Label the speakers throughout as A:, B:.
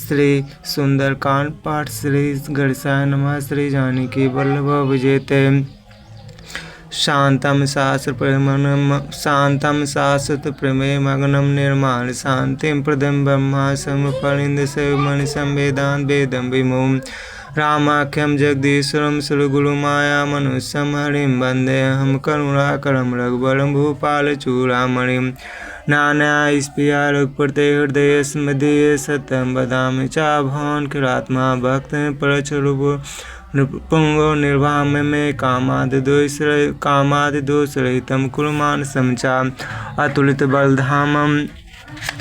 A: श्री सुंदरकांड पाठ। श्री गणेशाय नमः। श्री जानकी वल्लभ विजेते। शांतं शाश्वत प्रेमे मग्नं निर्माण शांतिं प्रदं ब्रह्मा समुपनिंद शिवमणि संवेदान वेदं विमुं रामाख्यं जगदीश्वरं सुरगुरुमाया मनुष्यं हरिं वन्देऽहं करुणाकरं रघुवरं भूपालचूडामणिं नानास्पिया रघुपते हृदय स्मदीय सत्यं वदामि चाभवान् किरात्मा भक्तं परचरुभो पुंगो निर्वाम्य में कामादिदोषरहितं कुरु मानसं च अतुलित बलधामं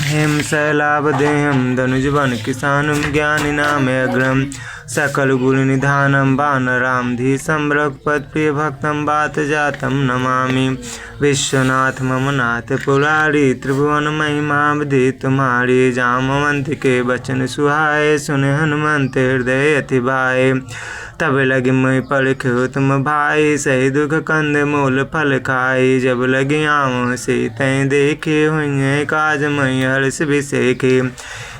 A: हेम शैलावदेहं धनुजवन किसानं ज्ञानिनामग्रं सकल गुरु निधानं वानरामधीशं रघुपति भक्तं वातजातं नमामि विश्वनाथ मम नाथ पुरारी त्रिभुवन महिमा विधि तुम्हारी जामवंत के वचन सुहाए सुने हनुमंत हृदय अति भाए तब लगी मैं पलख तुम भाई सही दुख कंद मूल फल खाई जब लगी आम से तय देखे हुए काज मई हर्ष विषेखे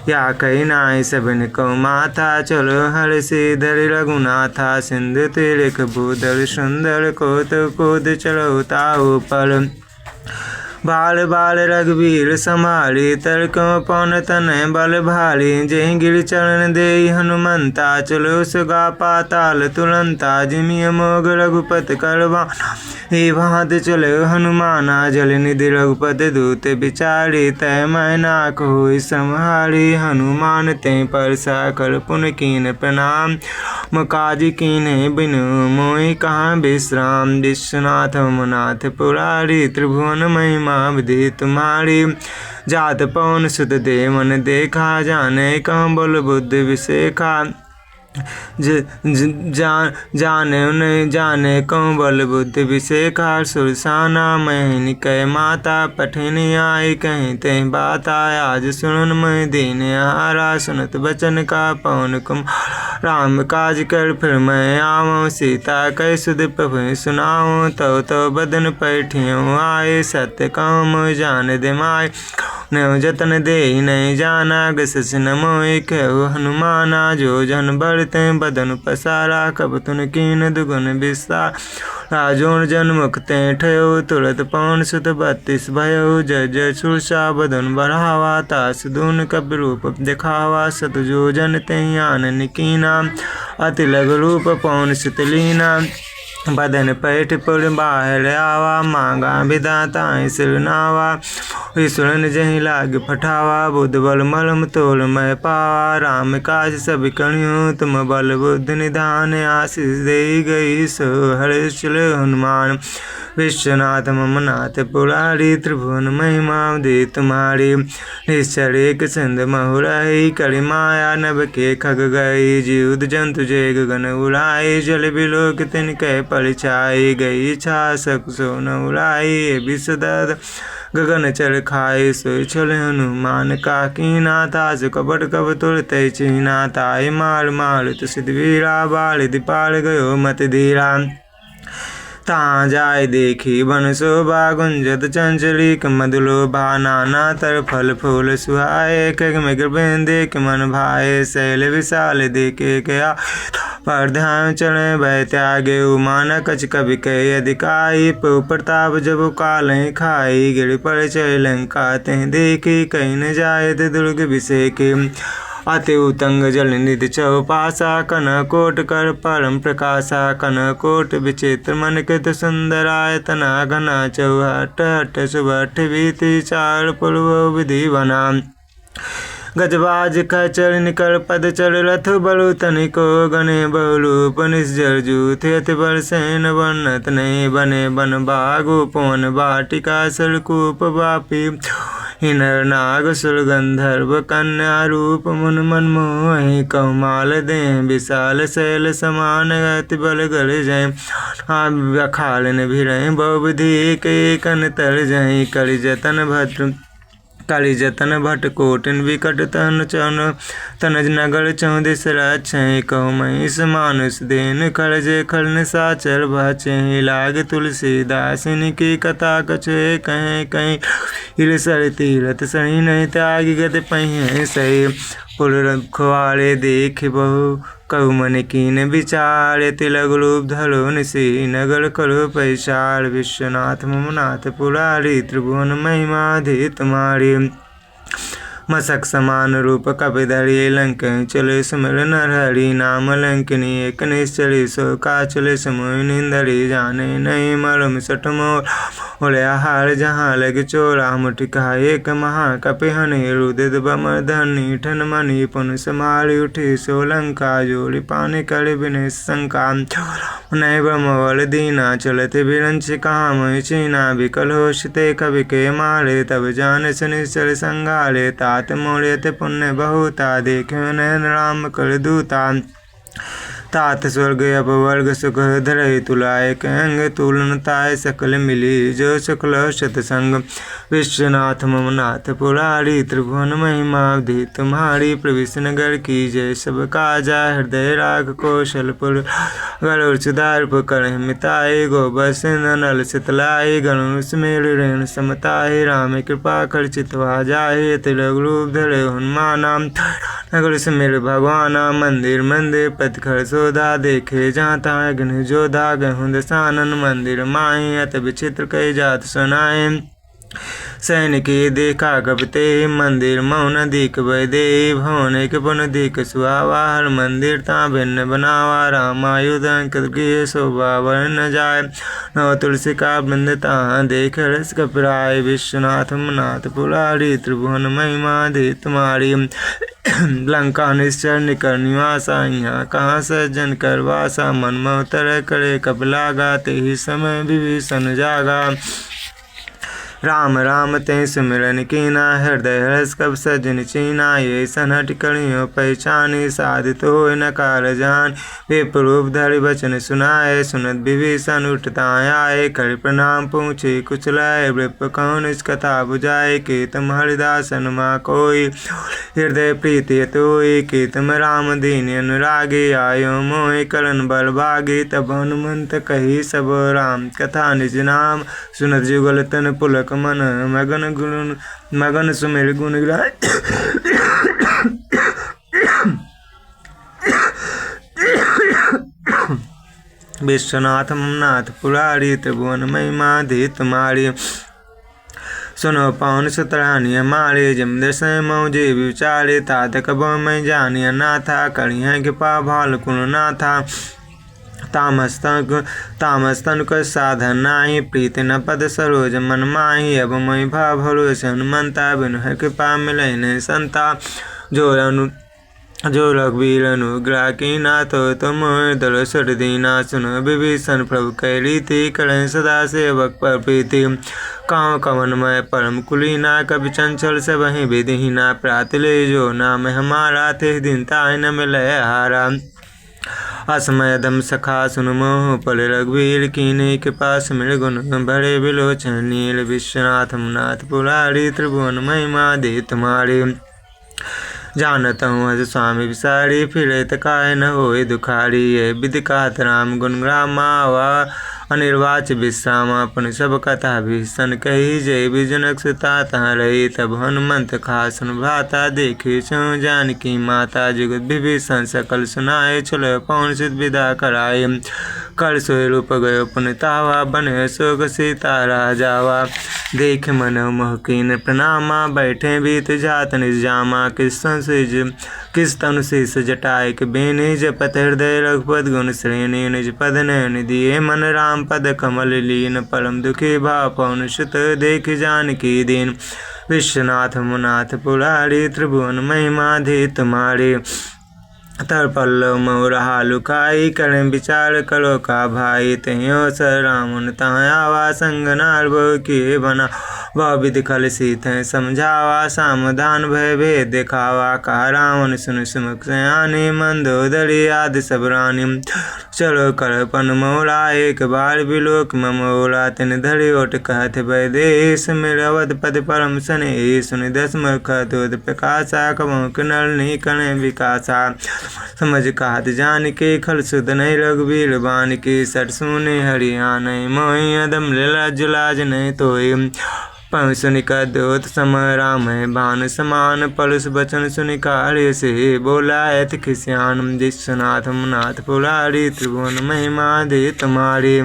A: या कही नाय सबन कौ माथा चलो हर से धर रघुनाथा सिंधु तिलक भूधर सुंदर कोद चलो ताऊ पर बाल बाल रघुवीर संभाली तर्कम पौन तन बल भाली जय गिर चरण दे हनुमंता चलो सुगा पाताल तुरंता जिमिय मोग रघुपत करवाना हे भात चलो हनुमाना जल निधि रघुपत दूत बिचारी तय मैनाक हो संहारी हनुमान ते पर कर पुन कीन प्रणाम मुकाज कीन्हे बिनु मोहि कहाँ विश्राम विश्वनाथ मनाथ पुरारी त्रिभुवन महिमा विधि तुम्हारी जात पवन सुत देवन देखा जाने कहाँ बोल बुद्धि विषेखा जाने नहीं जाने कौन बल बुद्धि विषेखा सुरसाना महीन कह माता पठिन आई कहीं ते बात आया आज सुन मैं दीन हारा सुनत बचन का पवन कुम राम काज कर फिर मैं आऊँ सीता कह सुध प्रभु सुनाऊँ तो बदन पैठियों आए सत्य काम जान दे माय नो जतन दे नहीं जाना गस न मोहि कहु हनुमाना जो जन बढ़ते बदन पसारा कब तुन कीन दुगुन विस्तार राजोन जन मुखते ठयो तुरत पवन सुत 32 भयो जय जय सुरसा बदन बढ़ावा तास दून कब रूप दिखावा सत जो जन ते आनन कीना अति लघु रूप पवन सुत लीना बदन पैठ पुर बाहर आवा मांगा विदाता सिरनावा ईश्वरन जही लाग फठावा बुद्ध बल मलम तोल मैं पावा राम काज सब कणियो तुम बल बुद्ध निधान आशीष दे गई सो हर्ष हनुमान विश्वनाथ मम नाथ पुरारी त्रिभुवन महिमा दे तुम्हारी निश्चर एक सिंध महुराई करि माया नभ के खग गई जीव जंतु जय गगन उड़ाई जल बिलोक तिन कह परिछाई गई छा सक सो न उड़ाई विषद गगन चल खाए सोई छल हनुमान का कीना ताज कपट कब तुरते चीना ताई मार मार तो सिद्धवीरा बाल दीपाल गयो मत धीरा ता जाय देखी बन शोभा गुंजत चंचलिक मधुलोभा नाना तर फल फूल सुहाए खग मृग देख मन भाए शैल विशाल देखे क्या पर ध्यान चढ़े भय त्यागे उमान कच कवि कह अधिकाई प्रताप जब काल खाई गिर पर चय लंका तें देखी कहीं न जाए दुर्ग विषेके अति उतंग जल निधि चौपासा कन कोट कर परम प्रकाशा कन कोट विचित्र मन कृत सुंदरायतना घना चौहट हट सुबठ भीति चार पूर्व विधि बना गजबाज खचर निकर पद चढ़ रथ बलु तनिको गणे बहुरूप निश्जर जूथ अति बरसेन वर्णत नहीं बने बन बागु पवन बाटिका सरकूप बापी हिनर नाग सुर गंधर्व कन्या रूप मुन मन मोहि कौमाल दे विशाल शैल समान अति बल गल जय अखालन भिरय बहुविधि के कन तर जय करि जतन भद्र काली जतन भट कोटिन विकट तन चन तनज नगर चौदिस रक्षय कहु महिष मानुष देन खरज खरन साचर भचे लाग तुलसीदासिन की कथा कछे कहें कहीं हिल सर तीरथ सही नहीं त्याग गत पही सही पुल रखवाले देख बहु कहु मन कीन विचार तिलक रूप धरो निसी नगर करो पैसार विश्वनाथ ममनाथ पुरारी त्रिभुवन महिमा धे तुम्हारी मसक समान रूप कपिधरि लंक चले सुमिर नरहरि नाम लंकिनी एक निश्चरी सो का चले समोह निंदरी जाने नहीं मरम सठ मोर आहार जहाँ लग चोरा मुटिका एक महा कपि हनि रुदित बमर धनी ठन मणि पुन समारी उठी सोलंका जोड़ी पानी कर बिने शंका नय ब्रह्मवल दीना चलते बिरंच कहा मई चीना विकल होशते कवि के मारे तब जान शनिश्चर संगारे तात मोड़ते पुण्य बहुता देखे नयन राम कर दूता तात स्वर्ग अपवर्ग सुख धरहि तुलाय कंग तुलनताय सकल मिली जो शुक्ल सतसंग विश्वनाथ ममनाथ पुरारी त्रिभुवन महिमा धी तुम्हारी प्रविश नगर की जय सब काजा हृदय राग कौशलपुर गरुड़ सुधारप कर मिताय गोबस नल शीतलाय गणुष मेल ऋण समताय राम कृपा कर चितवा जाय तिलक रूप धरे हनुमान नगर सुमिर भगवाना मंदिर मंदिर पथखर सोधा देखे जाता अग्नि जोधा गहुंद सानन मंदिर माही अत विचित्र कई जात सुनाए सैनिकी देखा कपते मंदिर मौन दीक वैदे भवन एक पुन दीक सुहावा हर मंदिर ता भिन्न बनावा रामायुध गृह शोभा वर्ण जाय नव तुलसी का बृंद ता देख रस कपराय विश्वनाथ मनाथ पुरारी त्रिभुवन महिमा दे तुम्हारी लंका निश्चर निकर निवासा यहाँ कहाँ सज्जन करवासा मन मोतर करे कपिलागा ते ही समय विभीषण जागा राम राम ते सुमिरन कीना हृदय हर्ष कब सजन चीना ये सनहट करियो पहचानी साधित हो नकार जान विप्रूप धरि वचन सुनाए सुनत विभीषण उठता आए कर प्रणाम पूछे कुछ लाए वृप कौन इस कथा बुझाए के तुम हरिदासन मा कोई हृदय प्रीति तोय के तुम राम दीन अनुरागे आयो मोहि करण बल भागे तब हनुमंत कही सब राम कथा निज नाम सुनत जुगल तन पुलक मन मगन सुमिर गुण गाय विश्वनाथ ममनाथ पुरारी त्रिभुवन महिमा धी तुम्हारी सुनो पवन सुतरानी हमारे जिम दशय मौजे विचारे तात कबो मैं जानिया ना था करिया कृपा भाल कुण ना था तामस्तन को साधन नाही प्रीत न पद सरोज मन माही अब मई भाव भरोस हनुमंता बिनु है कृपा मिले न संता जो रघुवीर अनुग्रह की नाथ तुम दल सर दीना सुन विभीषण प्रभु कह रीति करें सदा सेवक पर प्रीति काँव कवन में परम कुलीना कवि चंचल से वहीं विधिहीना प्रात ले जो नाम हमारा थे दिन ताय न मिले हारा असमय दम सखा सुन मोह पल रघुवीर कीने के पास मिल गुण भरे बिलोचन नील विश्वनाथ मनाथ पुरारी त्रिभुवन महिमा दे तुम्हारी जानता हूँ अज स्वामी विसारी फिरे तकाय न होए दुखारी ये विधि कहत राम गुण ग्रामा अनिर्वाच विश्राम अपन सब कथा भीषण कही जय विजनक सुता तहाँ रही तब हनुमंत खासन भ्राता देखे छो जानकी माता जुगत विभीषण सकल सुनाए चलो पवन सिद्ध विदा कराए कर सोए रूप गयो पुनितावा बने सोग सीता राजावा देख मन मोहकीन प्रणामा बैठे बीत जात निज जामा किस तनु शीस जटाय के बेने जपत हृदय रघुपत गुण श्रेणी निज पद नयन दिए मन राम पद कमल लीन परम दुखी भाव पवन सुत देख जानकी दीन विश्वनाथ मुनाथ पुरारी त्रिभुवन महिमा धी तुम्हारी तर पल्लव मऊरहा लुकाई करें विचार करो का भाई त्यों सर रामन तहाँ संग नार किए बना वह विधि खल सीत है समझावा सामधान भय भेद दिखावा कहा रावण सुन सुमुख सयानी मंदोदरी आदि सब रानी चलो कर पन मोरा एक बार बिलोक ममोरा तिन धरी ओट कहत भय देश मेरे अवध पद परम सने सुन दस मुख प्रकाशा कबों किनल नहीं कने विकासा समझ कहत जान के खल सुध नहीं रघुवीर बान के सट सुने हरियाण मोहि अदम लीला जुलाज नहीं तो पं सुनिक द्योत सम राम बान समान पलुस बचन सुनि कार्य से बोला ऐत खिस्यान विश्वनाथ नाथ पुरारी त्रिभुवन महिमा दे तुम्हारी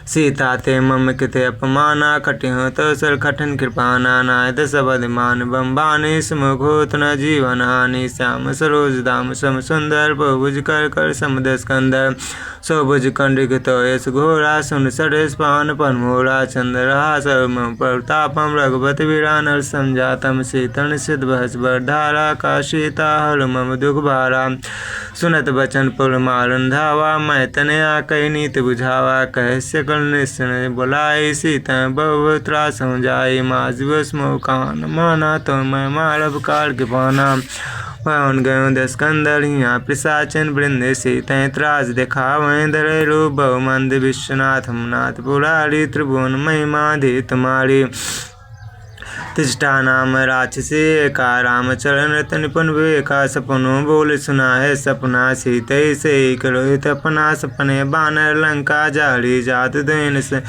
A: सीता ते मम किते अपमाना कटिह तो सर कठिन कृपाना नाय दस बधिमान बम्बानी सुमुखोत न जीवन हानि श्याम सरोज दाम सम सुंदर बहुभुज कर कर समुद स्कंदर सोभुज कंडिक तो यश घोरा सुन सरेश पान पनमोरा चंद्रहा सर्व प्रतापम रघुपति वीरा नर संजातम शीतन सिद्ध भस बरधारा का सीता हर मम दुख भारा सुनत बचन पुर मारन धावा मैं तनया कई नीति बुझावा कह सकल निश्चय बुलाई सीता बहुत्रा समझाई माजवस मोकान माना तो मैं मारब कार के पाना पवन गयो दस कंदर हिया पिशाचन वृंदे सीतें त्राज दिखावें धरे रूप बहुमंद विश्वनाथ नाथ पुरारी त्रिभुवन महिमा दी तुम्हारी तिष्ठा नाम राक्षसी एका रामचरण रतन निपुण विवेका सपनो बोल सुना है सपना सीते से करोहित अपना सपने बानर लंका जारी जातु देन से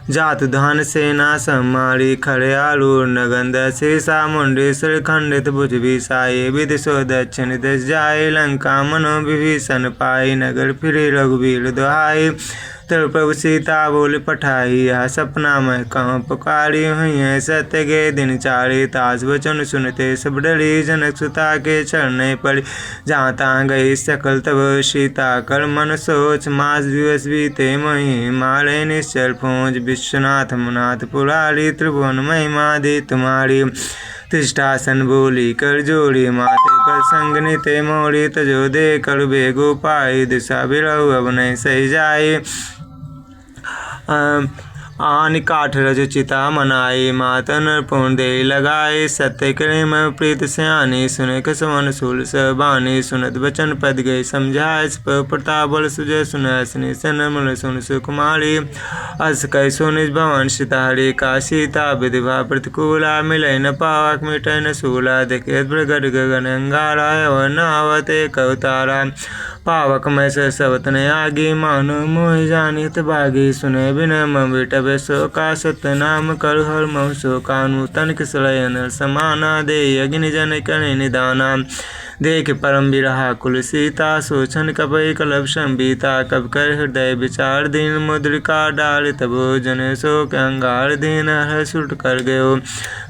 A: जातु धान सेना समारी खड़ियालूर नगंध शीसा मुंडी सिर खंडित भुज विषाई विदिशो दक्षिण दिश जाय लंका मनो विभीषण पाई नगर फिरे रघुवीर दुहाई तर प्रभु सीता बोल पठाई यह सपना मैं कहूँ पुकारी हुई सत्य के दिन चारे ताज वचन सुनते सब डरी जनक सुता के चरने पड़ी जहाँ तहाँ गई सकल तब सीता कर मन सोच मास दिवस बीते मही मारे निश्चल फौज विश्वनाथ नाथ पुरारी त्रिभुवन महिमा दी तुम्हारी तिष्ठासन बोली कर जोड़ी माते कर संग निते मोरी तजो दे कर बेगो पाई दिशा बिरहु अब नहीं सही जाए आन काठ रज चिता मनाई मातन पूर्ण दे लगाए सत्य करे मैं प्रीत सयानी सुने कसवन सूल सबानी सुनत बचन पद गई समझाए प्रताप बल सुजय सुनसनी सनमल सुन सुकुमारी अस कै सुनिज भवन सीताहरी का सीता विधिभा प्रतिकूला मिले न पावक मिटे न सूला देखे प्रगट गगन अंगारा और नावते कवतारा पावक में से सबत ने आगी मानो मोह जानित बागी सुने बिना मिटब शोका सत्य नाम कर हर मह शोका नूतन किसलयन समाना दे अग्नि जन करे निदाना देख परम बिरहा कुल सीता सोचन कपय कलभ संबीता कब कर हृदय विचार दीन मुद्रिका डाल तबो जन शोक अंगार दीन हर सुट कर गयो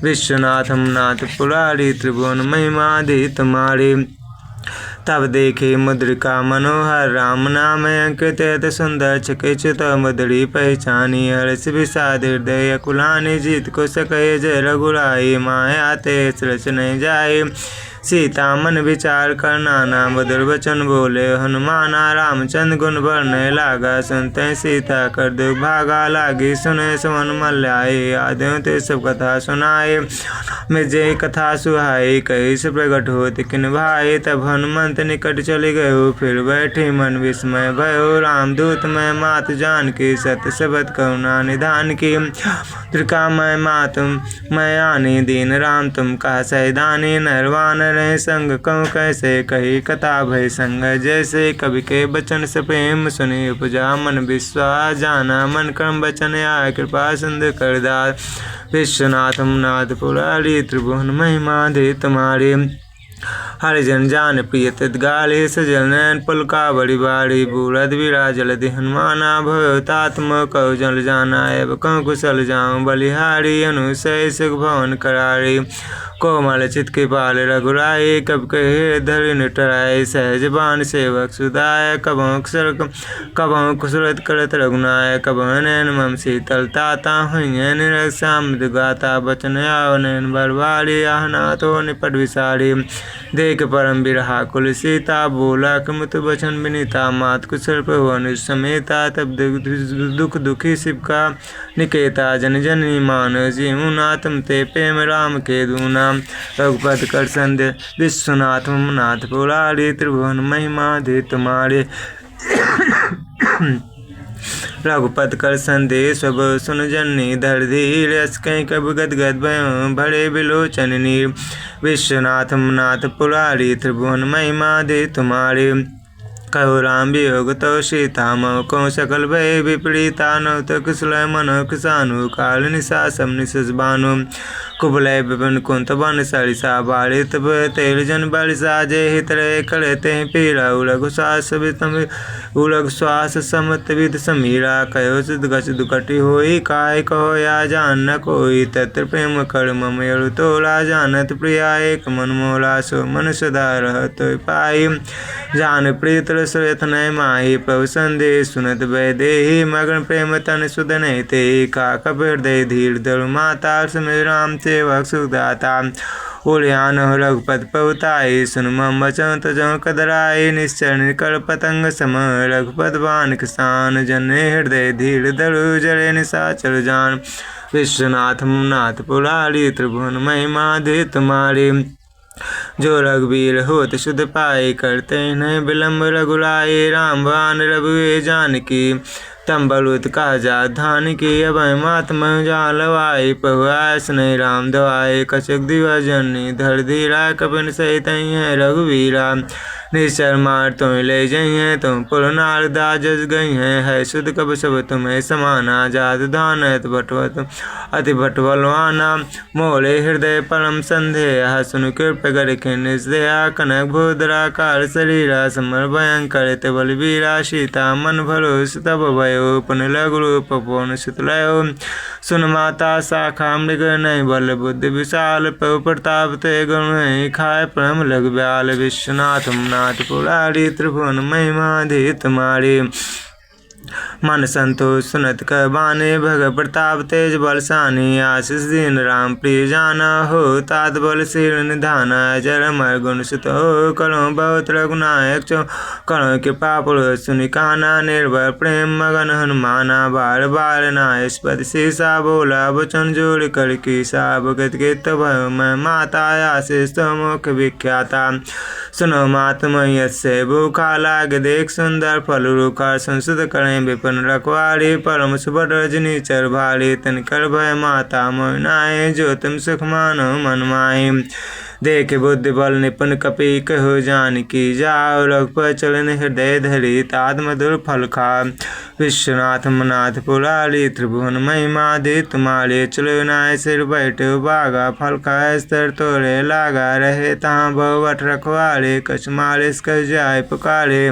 A: विश्वनाथ नाथ पुरारी त्रिभुवन महिमा दी तुम्हारी तब देखे मुद्रिका मनोहर राम नाम अंकित अति सुंदर चकित मुद्री पहचानी हर्ष विषाद हृदय कुलानी जीत को सके जय रघुराई माया ते सृच नहीं जाए सीता मन विचार कर नाना मधुर वचन बोले हनुमाना रामचंद्र गुण भरने लागा सुनते सीता कर दो भागा लागी सुने सुमन मल्याए आदि ते सब कथा सुनाए मुझे कथा सुहाई कही से प्रकट हो किन भाई तब हनुमंत निकट चले गयो फिर बैठे मन विस्मय भयो रामदूत में मात जान की सत्य सबत करुणा निधान की त्रिका मैं मात मैं आनी दीन राम तुम कहा सैदानी नरवान रहे संग कहूँ कैसे कही कथा भय संग जैसे कवि के बचन से प्रेम सुने उपजा मन विश्वास जाना मन कर्म बचन आय कृपा सिंधु करदास विश्वनाथ नाथ पुरारी त्रिभुवन महिमा दे तुम्हारी हरिजन जान प्रिय तत्गाले सजन पुलका बड़ी बाड़ी बूढ़ विराजल हनुमाना भयो तात्म कौ जल जाना एव कौ कुशल जाऊँ बलिहारी अनुसय सुख भवन करारी कोमल चित के पाल रघुराई कब कहे धरि निटराय सहज बान सेवक सुदाय कबों कुशलत करत रघुनाय कबों नैन मम शीतल ताता हुई निरक्षा मृदु गाता बचन आओ नैन बरवारी आहनाथो निपट विसारी देख परम बिरहा कुल सीता बोला कुमुत बचन विनीता मात कुशल प्रभु समेता तब दुख दुखी शिव का निकेता जन जननी मान जीवनाथम ते प्रेम राम के दूना रघुपत कर संध्य विश्वनाथ नाथ पुरारी त्रिभुवन महिमा दे तुम्हारे रघुपत कर संदेश सब सुन जननी धर धीर यस कहीं कब गदगद भयो भरे बिलोचन नीर विश्वनाथ नाथ पुरारी त्रिभुवन महिमा दे तुम्हारे कहो राम वियोग तो सीता मऊ को सकल भय विपरीता नौ तो कुशल मनो किसानु काल निशा सब निशस बानु कुबलय विपिन कुंत बन सरिसा बारित तेल जन बरिसा जय हित रहे करे ते पीरा उलग श्वास उलग श्वास समत विद समीरा कहो सिद्ध गच दुकटी होई काय कहो या जान न कोई तत्र प्रेम कर मम यरु तोला जानत प्रिया एक मन मोला सो मन सदा रहत पाई जान प्रीत रसरथ नय माही प्रभु संदेश सुनत वैदेही मगन प्रेम तन सुदन ते का कबीर धीर धरु माता समय राम सेवक सुखदाता उड़ियान रघुपत पवताई सुन मम वचन तजो कदराई निश्चर निकल पतंग सम रघुपत बान किसान जन हृदय धीर धरु जरे निशाचर जान विश्वनाथ मुनाथ पुरारी त्रिभुवन महिमा दे तुम्हारी जो रघुवीर होत शुद्ध पाए करते नहीं विलम्ब रघुराए राम बान रघुए जानकी तम बलुत का जा धान की अभय मात्म जालवाई पहुआस नहीं राम दवाए कचक दिवा जननी धर धीरा कपिन सहित है रघुवीरा निश्चर मार तुम ले जइए तुम पुरनार दाजस गई है शुद्ध कब सब तुम्हें समाना जात धान भटवत अति भटवलवाना मोले हृदय परम संदेह सुन कृप कर निस्दया कनक भूदरा कार शरीरा समर भयंकर बल वीरा सीता मन भरोस तब भयो पुन लघु रूप पूर्ण शीतलयो सुन माता शाखा मृग नहीं बल बुद्धि विशाल प्रभु प्रताप ते गुण नहीं खाए परम लघु ब्याल विश्वनाथ नाथ पुरारी त्रिभुवन महिमा धी तुम्हारी मन संतोष सुनत कर बाने भग प्रताप तेज बलसानी आशीष दीन राम प्रिय जाना हो तात बल शील निधाना जर मर गुण सुत हो करो बहुत रघुनायक चो करो कृपा पुरुष सुनि काना निर्भर प्रेम मगन हनुमाना बार बार नायस्पति शीसा बोला वचन जोड़ कर की भगत के तब मैं माता आशीष तो मुख विख्याता सुनो मातमय से भूखा लाग देख सुंदर फल रूखा संसद करें विपिन रखवारी परम सुबह रजनी चर भारी तन कर भय माता मोनाए जो तुम सुख मानो मन माए देख बुद्धि बल निपुण कपि कहो जान की जाओ रघुपति चलन हृदय धरी तात मधुर फल खा विश्वनाथ मनाथ पुरारी त्रिभुवन महिमा दे तुम्हारे चलो नाय सिर बैठे बागा फल खाए स्तर तोरे लागा रहे तहाँ भवट रखवारे कछ मारे कछ जाय पुकारे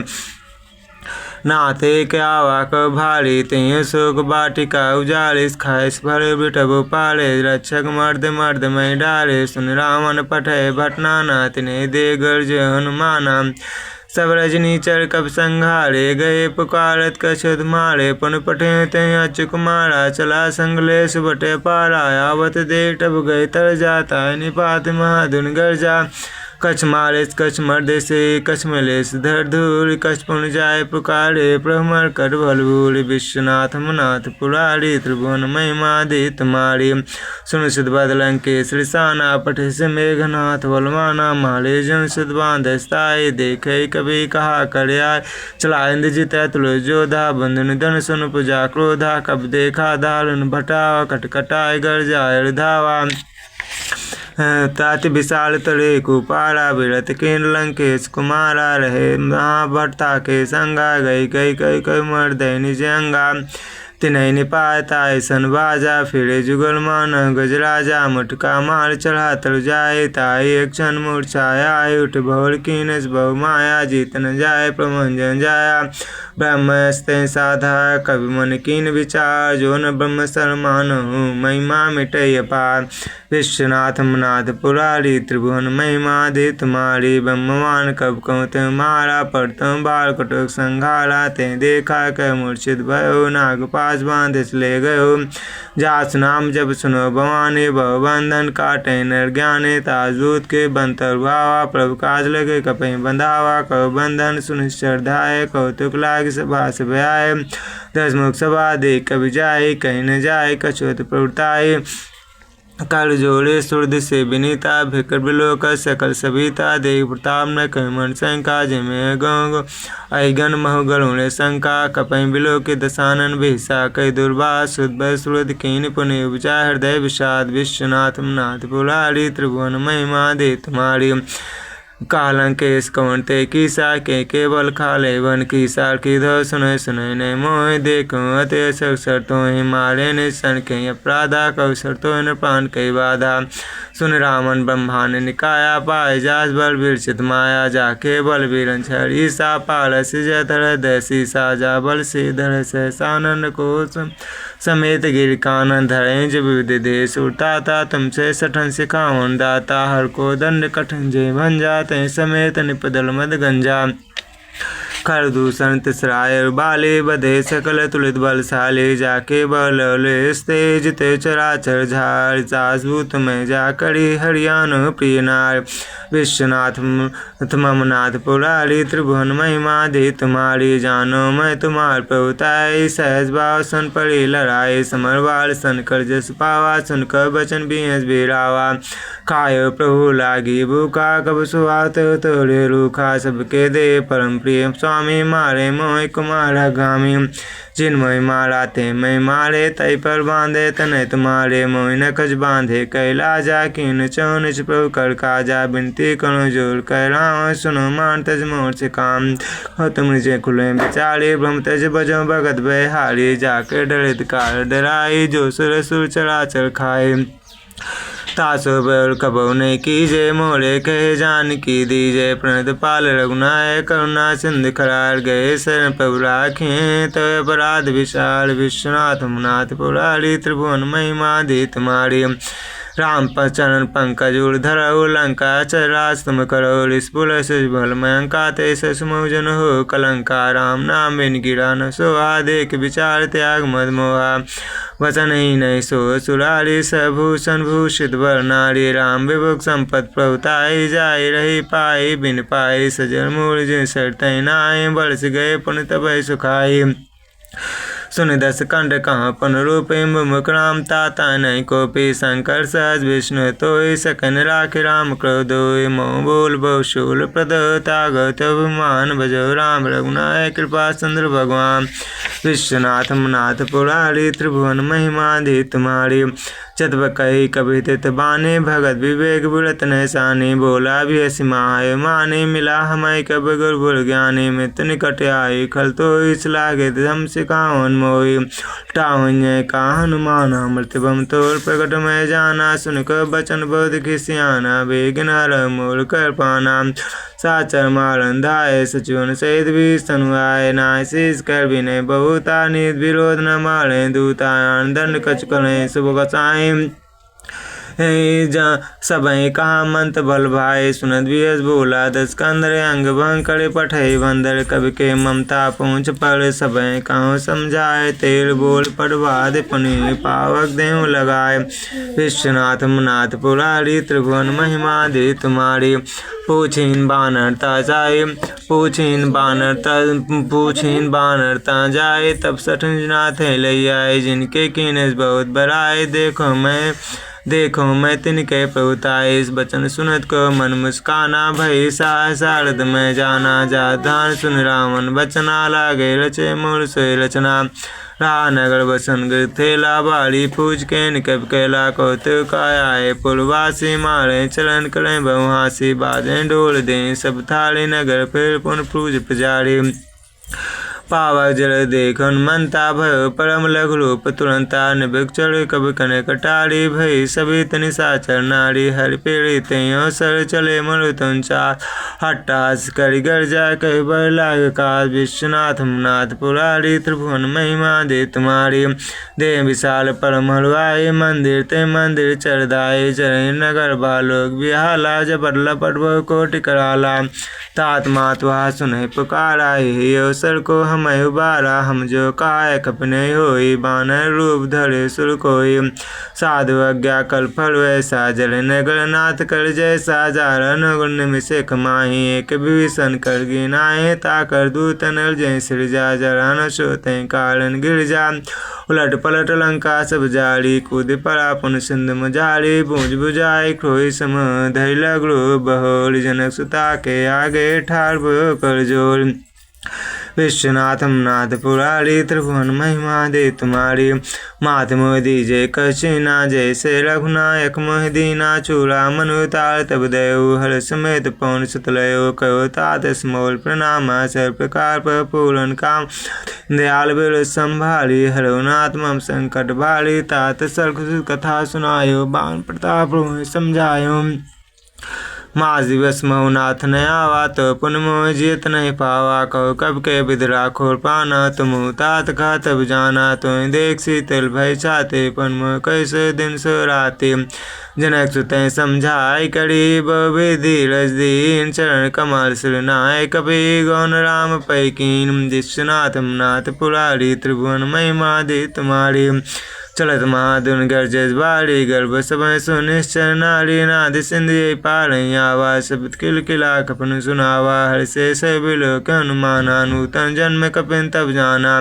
A: नाथे क्या वाक भारी तेय शोक बाटिका उजारिस खाइस भरे बिठबु पाले रक्षक मर्द मर्द मई डारे सुन रावण पठे भटनाना तिने दे गर्ज हनुमाना सब रजनी चर कब संघारे गए पुकारत कछुत मारे पुन पठे तय अचुक मारा चला संगलेश बटे पारा आवत दे टब गए तर जाता निपात महाधुन गर्जा कछ मारेस कछ मर्दे से कछ मलेस धर धूल कछ पुन जाय पुकारे प्रभमर कर भलभूल विश्वनाथ मनाथ पुरारी त्रिभुवन महिमा दे तुम्हारी सुन सुध बदलं के श्रीसाना पठे से मेघनाथ बलवाना माले जन सुध बांध स्थाई देखे कभी कहा कर आय चला इंद्रजित तुल जोधा बंधन धन सुन पूजा क्रोधा कब देखा दारुन भटावा कटकटाय गर जाय धावा ताति विशाल तले कुपारा विरत किन लंकेश कुमारा रहे महाभट्टा के संगा गई कई कई कई मर्दय निज अंगा तिनय निपाता सन बाजा फिरे जुगल मान गजराजा मुटका मार चढ़ा तर जाए ताई एक क्षण मूर्छाया उठ भौल कीनस बहु माया जीत न जाए प्रमंजन जाया ब्रह्मस्ते साधा कवि मन कीन विचार जो न ब्रह्म सरमान महिमा मिटय पार विश्वनाथ मनाथ पुरारी त्रिभुवन महिमा दे तुम्हारी ब्रह्मवान कब कहूँ तुम्हारा पर तुम बाल कटोक संघारा ते देखा कह मूर्छित भयो नाग पास बांध ले गयो जास नाम जब सुनो भवानी भव बंधन काटे नर ज्ञाने ताजूत के बंतर भावा प्रभु काज लगे कपही बंधावा कहो बंधन सुनिश्चर धाय कौतुक लाग सभा से भयाय दसमुख सभा दे कभी जाए कहीं न जाए कछुत प्रवृत्ताई कर जोड़े सुरद से विनीता भिकर बिलोक सकल सविता देव प्रताप न कहमन शंका जिमे गौ अगन महुगुणे शंका कपई बिलोक दशानन भिषा कई दुर्वास सुद सुरद कीन पुनि उपजा हृदय विषाद विश्वनाथ नाथ पुरारी त्रिभुवन महिमा दे तुम्हारी कालंकेश कौन ते कीसा के केवल खाले वन की सार की धो सुने सुने ने मोह देखो अति सर तो ही मारे निशन के अपराधा कौशर तो न प्राण के बाधा सुन रामन ब्रह्मा ने निकाया पाए जास बल विरचित माया जाके बल वीरन छड़ी सा पारस जतर दसी साजा बल से धर सहसानंद को समेत गिर कानन धरे जब विविध देश उड़ता था तुमसे सठन सिखावन दाता हर को दंड कठन जय भन जाते समेत निपदल मद गंजा खर दूषण तिसराय बाले बधे सकल तुलित बलशाली जाके बल तेज ते चराचर झार जासभूत में जा करी हरियाणु प्रिय नार विश्वनाथ ममनाथ पुरारी त्रिभुवन महिमा दे तुम्हारी जानो मैं तुम्हार प्रभुताई सहज भाव सन पड़ी लड़ाई समरवार सन कर जस पावा सुनकर बचन बिहस बिरावा खायो प्रभु लागी भूखा कब सुहात तोड़े रूखा सबके दे परम प्रिय स्वामी मारे मोह कुमारा गामी जिनमोह मारा ते मैं मारे तय पर बांधे तने तुम्हारे मोह न कछ बांधे कैला जा किन चौनिच प्रभु कर काजा बिनती करो जोर कर राम सुनो मान तज मोर से काम हो तुम निजे खुले बिचारे ब्रह्म तज बजो भगत बहारी जाकर डरित कार डराई जो सुर सुर चराचर खाए तासो बल कबो ने कीजे मोरे कहे जान की दीजे प्रणत पाल रघुनाय करुणा सिंध करार गए शरण प्रभु राखें तो अपराध विशाल विश्वनाथ मुनाथ पुरारी त्रिभुवन महिमा दी तुम्हारी राम पर चरण पंकज धरो लंका चराज तुम करो रिस्पुल सुबल मयंका ते सुमोजन हो कलंका राम नाम बिन गिरा न सोहा देख विचार त्याग मद मोहा वचन ही नहीं सो सुरारी सभूषण भूषित वर नारी राम विभुक संपत प्रभुताई जाय रही पाई बिन पाई सजल मूल जिन सरतई नाय बरस गए पुन तब सुखाई सुन दस कंड कहाँ पुन रूप मुख राम ताता नहीं कोपी शंकर सहज विष्णु तो सकन राख राम क्रोधोय मोह बोल बहुशूल प्रद तागत अभिमान भजो राम रघुनाय कृपा चंद्र भगवान विश्वनाथ मुनाथ पुरारी त्रिभुवन महिमा दी तुम्हारी चतव कही कभी तित बाने भगत विवेक बुलत नैसानी बोला भी सिमाय माने मिला हमाय कब गुरबुल ज्ञानी मित निकट आई खल तो इस लागे धम सिखावन मोई टाहुन्य का हनुमान अमृत बम तोर प्रकट में जाना सुनक बचन बोध खिसियाना बेगिन हर मूल कर पाना साचर मारन धाय सचुन सहित भी सनुआय नाय शीस कर विनय बहुता नित विरोध न मारे दूतान दंड कच करें शुभ कसाएं सबई कहा मंत बल भाई सुनत वियस बोला दस कंदर अंग भंग करे पठई बंदर कवि के ममता पहुँच पर सबई कहूँ समझाए तेल बोल पड़वाद पनी पावक देव लगाए विश्वनाथ मुनाथ पुरारी त्रिभुवन महिमा दे तुम्हारी पूछीन बानरता जाए पूछीन बानरता जाए तब सठनाथ ले आए जिनके कीनस बहुत बराए देखो मैं तिनके प्रभुताए इस बचन सुनत को मन मुस्काना भई सारद में जाना जा धान सुन रावण बचना लागे रचे मूल सोई रचना रा नगर बसन थेला बाड़ी पूज के निकब केला कौतुक आए पुलवासी मारे चलन करें बहुहासी बाजें डोल दें सब थाली नगर फिर पुन पूज पुजारी पावक जल देखन मनता भयो परम लघु रूप तुरंता निभिक चढ़ कब कने कटारी भई सभी तनि साचर नारी हरि पीड़ी त्यों सर चले मरुतुंचा हट्टास करि गर्जा कही बर लाग काज विश्वनाथ मुनाथ पुरारी त्रिभुवन महिमा दे तुम्हारी दे विशाल परम हलवाई मंदिर ते मंदिर चरदाई चरण नगर बालोक बिहाला जबर लपट बहु कोटि कराला तात मातवा सुनहि पुकारा ही अवसर को हम उबारा हम जो काय कपने होई बानर रूप धरे सुर कोई साधु अज्ञा कल फल वैसा जल नगर नाथ कर जैसा जारन गुण मिसे कमाही एक विभीषण कर गिनाए ताकर दूतन जय सृजा जरा न सोते कारण गिर जा उलट पलट लंका सब जारी कूद पड़ा पुन सिंध मजारी बूझ बुझाई क्रोई सम धैल गृह बहोर जनक सुता के आगे ठार कर जोर विश्वनाथ नाथ पुरारी त्रिभुवन महिमा दे तुम्हारी। मात मोह दीजे कछिना जैसे रघुनायक मोह दीना चूड़ा मनुतार तब दयो हर समेत पौन सुतलयो कहो तात स्मोल प्रणाम सर प्रकार पर पूरन काम दयाल बिल संभाली हरो नाथ मम संकट भारी तात सरख कथा सुनायो बाण प्रताप समझायो। मास दिवस महुनाथ न आवा तो पुन मोह जीत नहीं पावा कहो कब के बिदरा खोर पाना तुम तात का तब जाना तुम देख शीतल भय छाते पुन मोह कैसे दिन सो राते। जनक सुतय समझाई करी विधि रजदीन चरण कमल सिरनाय कपि गौन राम पैकीन। विश्वनाथ नाथ पुरारी त्रिभुवन महिमा दे तुम्हारी। चलत महादुन गर्जस बाड़ी गर्भ समय सुनिश्चर नारी नाद सिंधि पारैयावा शब्द किलकिला कपन सुनावा हर से बिलोक हनुमाना नूतन जन्म कपिन तब जाना।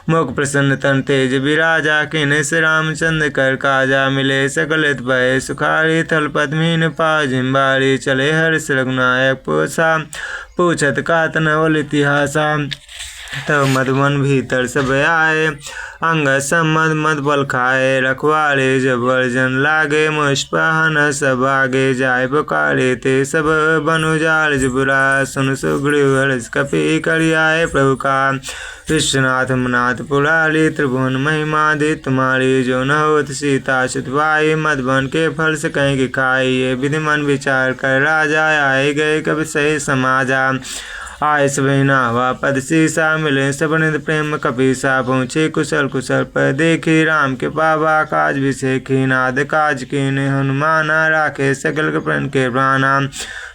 A: मुख प्रसन्न तन तेज विराजा किन से रामचंद्र कर काजा मिले सकलित भय सुखारी थल पद्मीन पाजिम्बारी। चले हर्ष रघुनायक पोसा पूछत कातन वल इतिहासा तब मधुवन भीतर सब आए अंग सम्मद मद बल खाए। रखवारे जब वर्जन लागे मुष्पहन सब आगे जाय पुकारे ते सब बनुजाल जुबरा सुन सुग्रीव हर्ष कपि करियाए प्रभु का। विश्वनाथ नाथ पुरारी त्रिभुवन महिमा दे तुम्हारी। जो न होत सीता सुतवाई मधुबन के फल से कहीं की खाई। ये विधि मन विचार कर राजा आए गए कभी सही समाजा। आय सभी नावा पद सीसा मिले सबनिध प्रेम कपीसा। पहुँचे कुशल कुशल पर देखी राम के पावा काज विषेखी। नाद काज कीने हनुमाना राखे सकल कपन के प्राणा।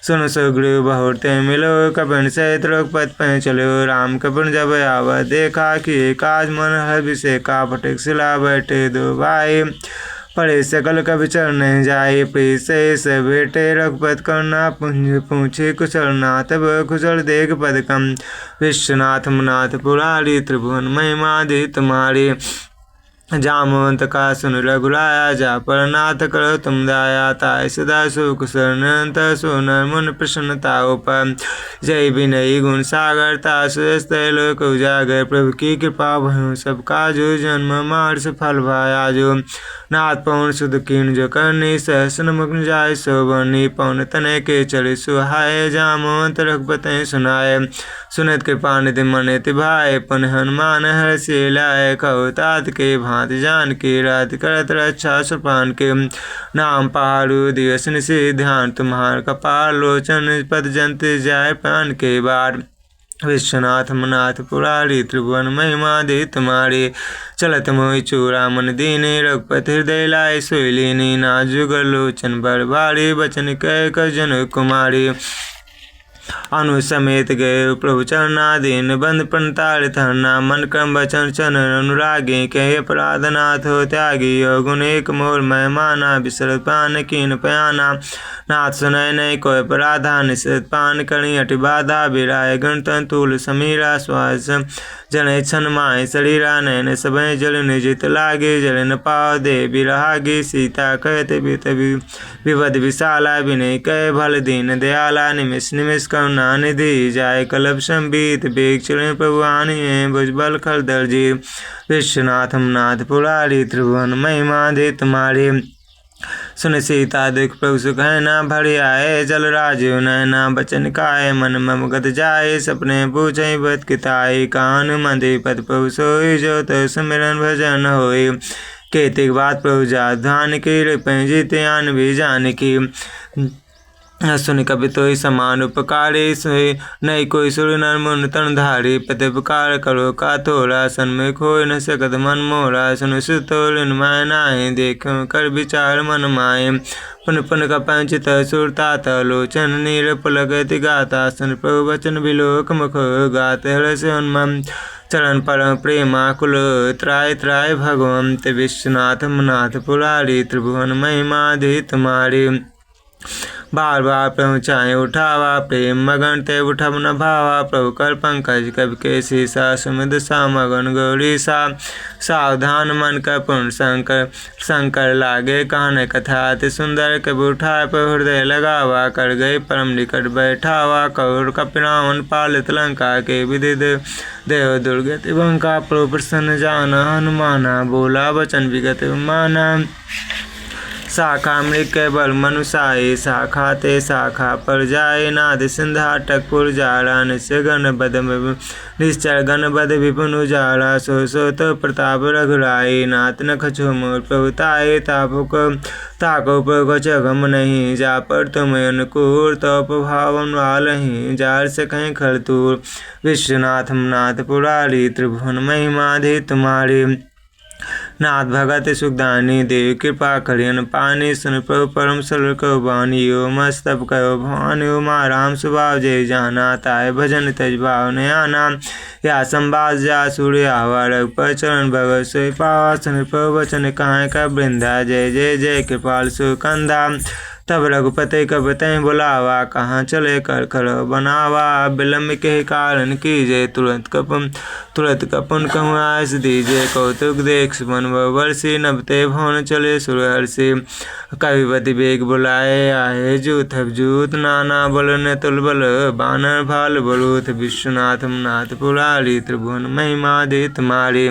A: सुन सुग्रीव बहुते मिलो कपन सहित रघुपत पह चलो। राम कपन जब आव देखा कि काज मन हर विषेखा। फटिक सिला बैठे दो भाई पड़े सकल कवि चरण जाए। प्रिय से बेटे रघुपत करना पूछे कुशल नाथ कुशल देख पद कम। विश्वनाथ नाथ पुरारी त्रिभुवन महिमा दे तुम्हारी। जामवंत का सुन रघुराया जा पर नाथ करो तुम दाया। ताय सदा सुख निरंतर सुनर मन प्रसन्नता पर। जय विनयी गुण सागर तास लोक उजागर। प्रभु की कृपा भयो सब काजो जन्म मार्स फल भाया जो। नाथ पवन सुध कीन जो करनी सहसन मुग्न जाय सोबनी। पवन तने के चले सुहाय जामवंत रघुपत सुनाए। सुनत कृपा निधि मन तिभाए पुन हनुमान हर्षि लाए। कहो तात के भांत जान के रात करत रक्षा सुपान के। नाम पहाड़ू दिवस निशि ध्यान तुम्हार कपाल लोचन पद जंत जाय प्राण के बार। विश्वनाथ नाथ पुरारी त्रिभुवन महिमा दे तुम्हारी। चलत मोहि चूड़ा मन दीने रघुपति हृदय लाए सोई लीनी। ना जुगर लोचन बर भारी बचन कह कर जन कुमारी। अनु समेत गए प्रभु चरणाधीन बंद प्रणताड़ित हरना। मन क्रम वचन चरण अनुरागी कहे अपराध नाथ हो त्यागी। गुण एक मोर मेहमाना बिसर पान कीन पयाना। नाथ सुनय नहीं कोई अपराधा निषेध पान करी अटि बाधा। बिराय गणतन तूल समीरा श्वास जने छन माए शरीरा। नैन सब जल निजित लागे जल न पाव दे बिरहागी। सीता कहते विवद विशाला विनय कह भल दीन दयाला। निमिष निमिष करुणा निधि जाय कलप संबीत। बेग चरण प्रभु आनी भुजबल खल दर्जी। विश्वनाथ नाथ पुरारी त्रिभुवन महिमा दे तुम्हारी। सुन सीता दुख प्रभु सुख है ना भरि आए। जल राजीव नैना बचन काए मन मम गत जाए। सपने पूछे बत किताई कान मंदि पद प्रभु सोई। जो तो सुमिरन भजन होई। केतिक बात प्रभु जा ध्यान की जीत आन भी जान की। सुन कवि तो समान उपकारी सोई नहीं कोई सुर नर मुन तन धारी। प्रतिपकार करो का थोड़ा सन्मुख हो न सकत मन मोरा। सुन सुतोल माय नाहि देखो कर विचार मन माय। पुन पुन का पंचित सुरतात लोचन नीर पुलगति गाता। सुन प्रभु वचन बिलोक मुख गात हर से उन्मम। चरण परम प्रेमा कुल त्राय त्राय भगवंत। विश्वनाथ नाथ पुरारी त्रिभुवन महिमा दे तुम्हारी। बार बार प्रभु चाहे उठावा, प्रेम मगन ते उठब न भावा। प्रभु कर पंकज कवि के शीसा, सुमिद सा मगन गौरी सा। सावधान मन का पूर्ण शंकर, शंकर लागे कहने कथा अति सुंदर। कबि उठाए पर हृदय लगावा, कर गए परम निकट बैठावा। कौर कपिरावन पालित लंका के विधि देव दुर्गति बंका। प्रभु प्रसन्न जाना हनुमाना, बोला वचन विगत माना। शाखा मृग के बल मनुषाई, शाखा ते शाखा पर जाए। नाद सिंधाटक पुर जाड़ा, निश्चय गण बद निश्चर गण बद विपुन उजाड़ा। सो तो प्रताप रघुराई, नाथ न खचो मोर प्रभुताई। ताको प्रभु गम नहीं, जा पर तुम अनुकूल। तो भावन वालही, जार से कहीं खरतूर। विश्वनाथ नाथ पुरारी, त्रिभुवन महिमा धी तुम्हारी। नाथ भगत सुखदानी, देव कृपा करियन पानी। सुन प्रभु परम सरल कहो बानी, यो मस्तब कहो भवानी। उमा राम स्वभाव जय जाना, ताय भजन तज भाव न आना। या संवाद जा सूर्य आवा, रघुपर चरण भगत सोई पावा। सुन प्रभु वचन कहाँ का वृंदा, जय जय जय कृपाल सुकंधा। तब रघुपति कब तय बुलावा, कहाँ चले कर खरो बनावा। विलम्ब के कारण कीजे, तुरंत कपन कहूँ आयस दीजे। कौतुक देख सुमन वर्षि, नभते भवन चले सुरहर्षि। कविपति बेग बुलाए, आए जूथ जूत। नाना बल ने तुल बल, बानर भाल बलूथ। विश्वनाथ नाथ पुरारी, त्रिभुवन महिमा दी तुम्हारी।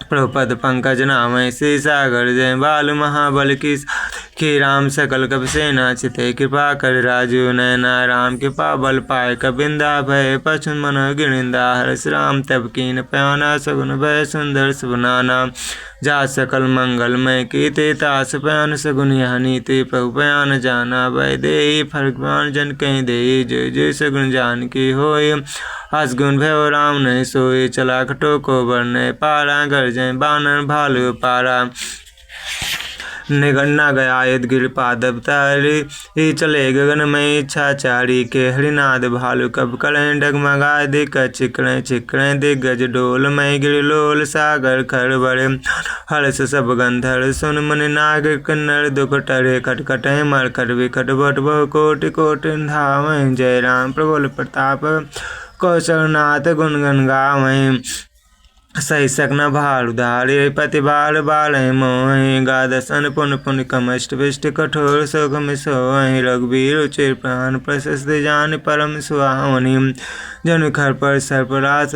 A: प्रभुपद पंकज नाम श्री सागर, जय बाल महाबल की राम सकल कप सेना। चिते कृपा कर राजू नैना, राम कृपा बल पाए कबिंदा। भय पछुन मन गिरिंदा, हर्ष राम तब कीन प्याना। सगुन भय सुंदर सुबनाना, जा सकल मंगल मय कीते। तास प्यान सगुन यह नीति, प्रभु प्यान जाना भय दे। फर्क जन कहीं दे, जय जय सगुन जान की होय। असगुन भय राम नहीं सोए, चला खटो को बरने पारा। गर्जय बानर भालु पारा, निगन्ना गया यदगिर पादप तारी। चले गगन में इच्छाचारी, के हरिनाद भालु कब करें। डगमगाए दिक चिकड़े दिग्गज डोल। मई गिर लोल सागर खर बड़े, हर्ष सब गंधर। सुन मुनि नाग किन्नर, दुख टरे खटखटे मरकट विकट। भट बहु कोटि कोटि धावै, जय राम प्रबल प्रताप। कौशलनाथ गुण गण गावै, सही सकन भार उधारे। पति बार बारे मोहि, गादसन पुन पुन कमष्ट विष्ट। कठोर सुगम सोहि, रघुबीर चिर प्राण। प्रशस्त जान परम सुहावनी, जनु खर पर सर्परास।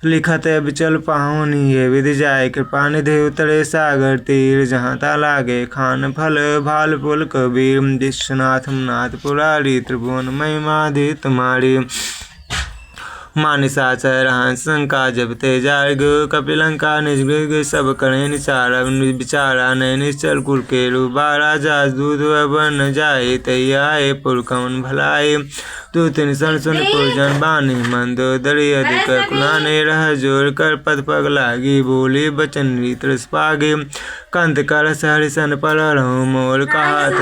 A: लिखत बिचल पाहुनी, ये विधि जाय कृपा निधि। उतरे सागर तीर, जहाँ ता लागे खान फल। भाल पुल कबीर, विश्वनाथ नाथ पुरारी। त्रिभुवन महिमा दी तुम्हारी। मानिसाचर हंसंका, जब तेजार गो कपिलंका। निजगृग सब करें निचारा, विचारा नहीं निश्चल कुल के रूबारा। जा दूध न जाए, तैयाए पुरखवन भलाए। तू तिन सन सुन पुरजन बानी, मंदोदरी अधिक कुलाने। रह जोर कर पद पग लागी, बोली बचन रीत रस पागे। कंत कर सहरिसन पर रहो, मोर कहात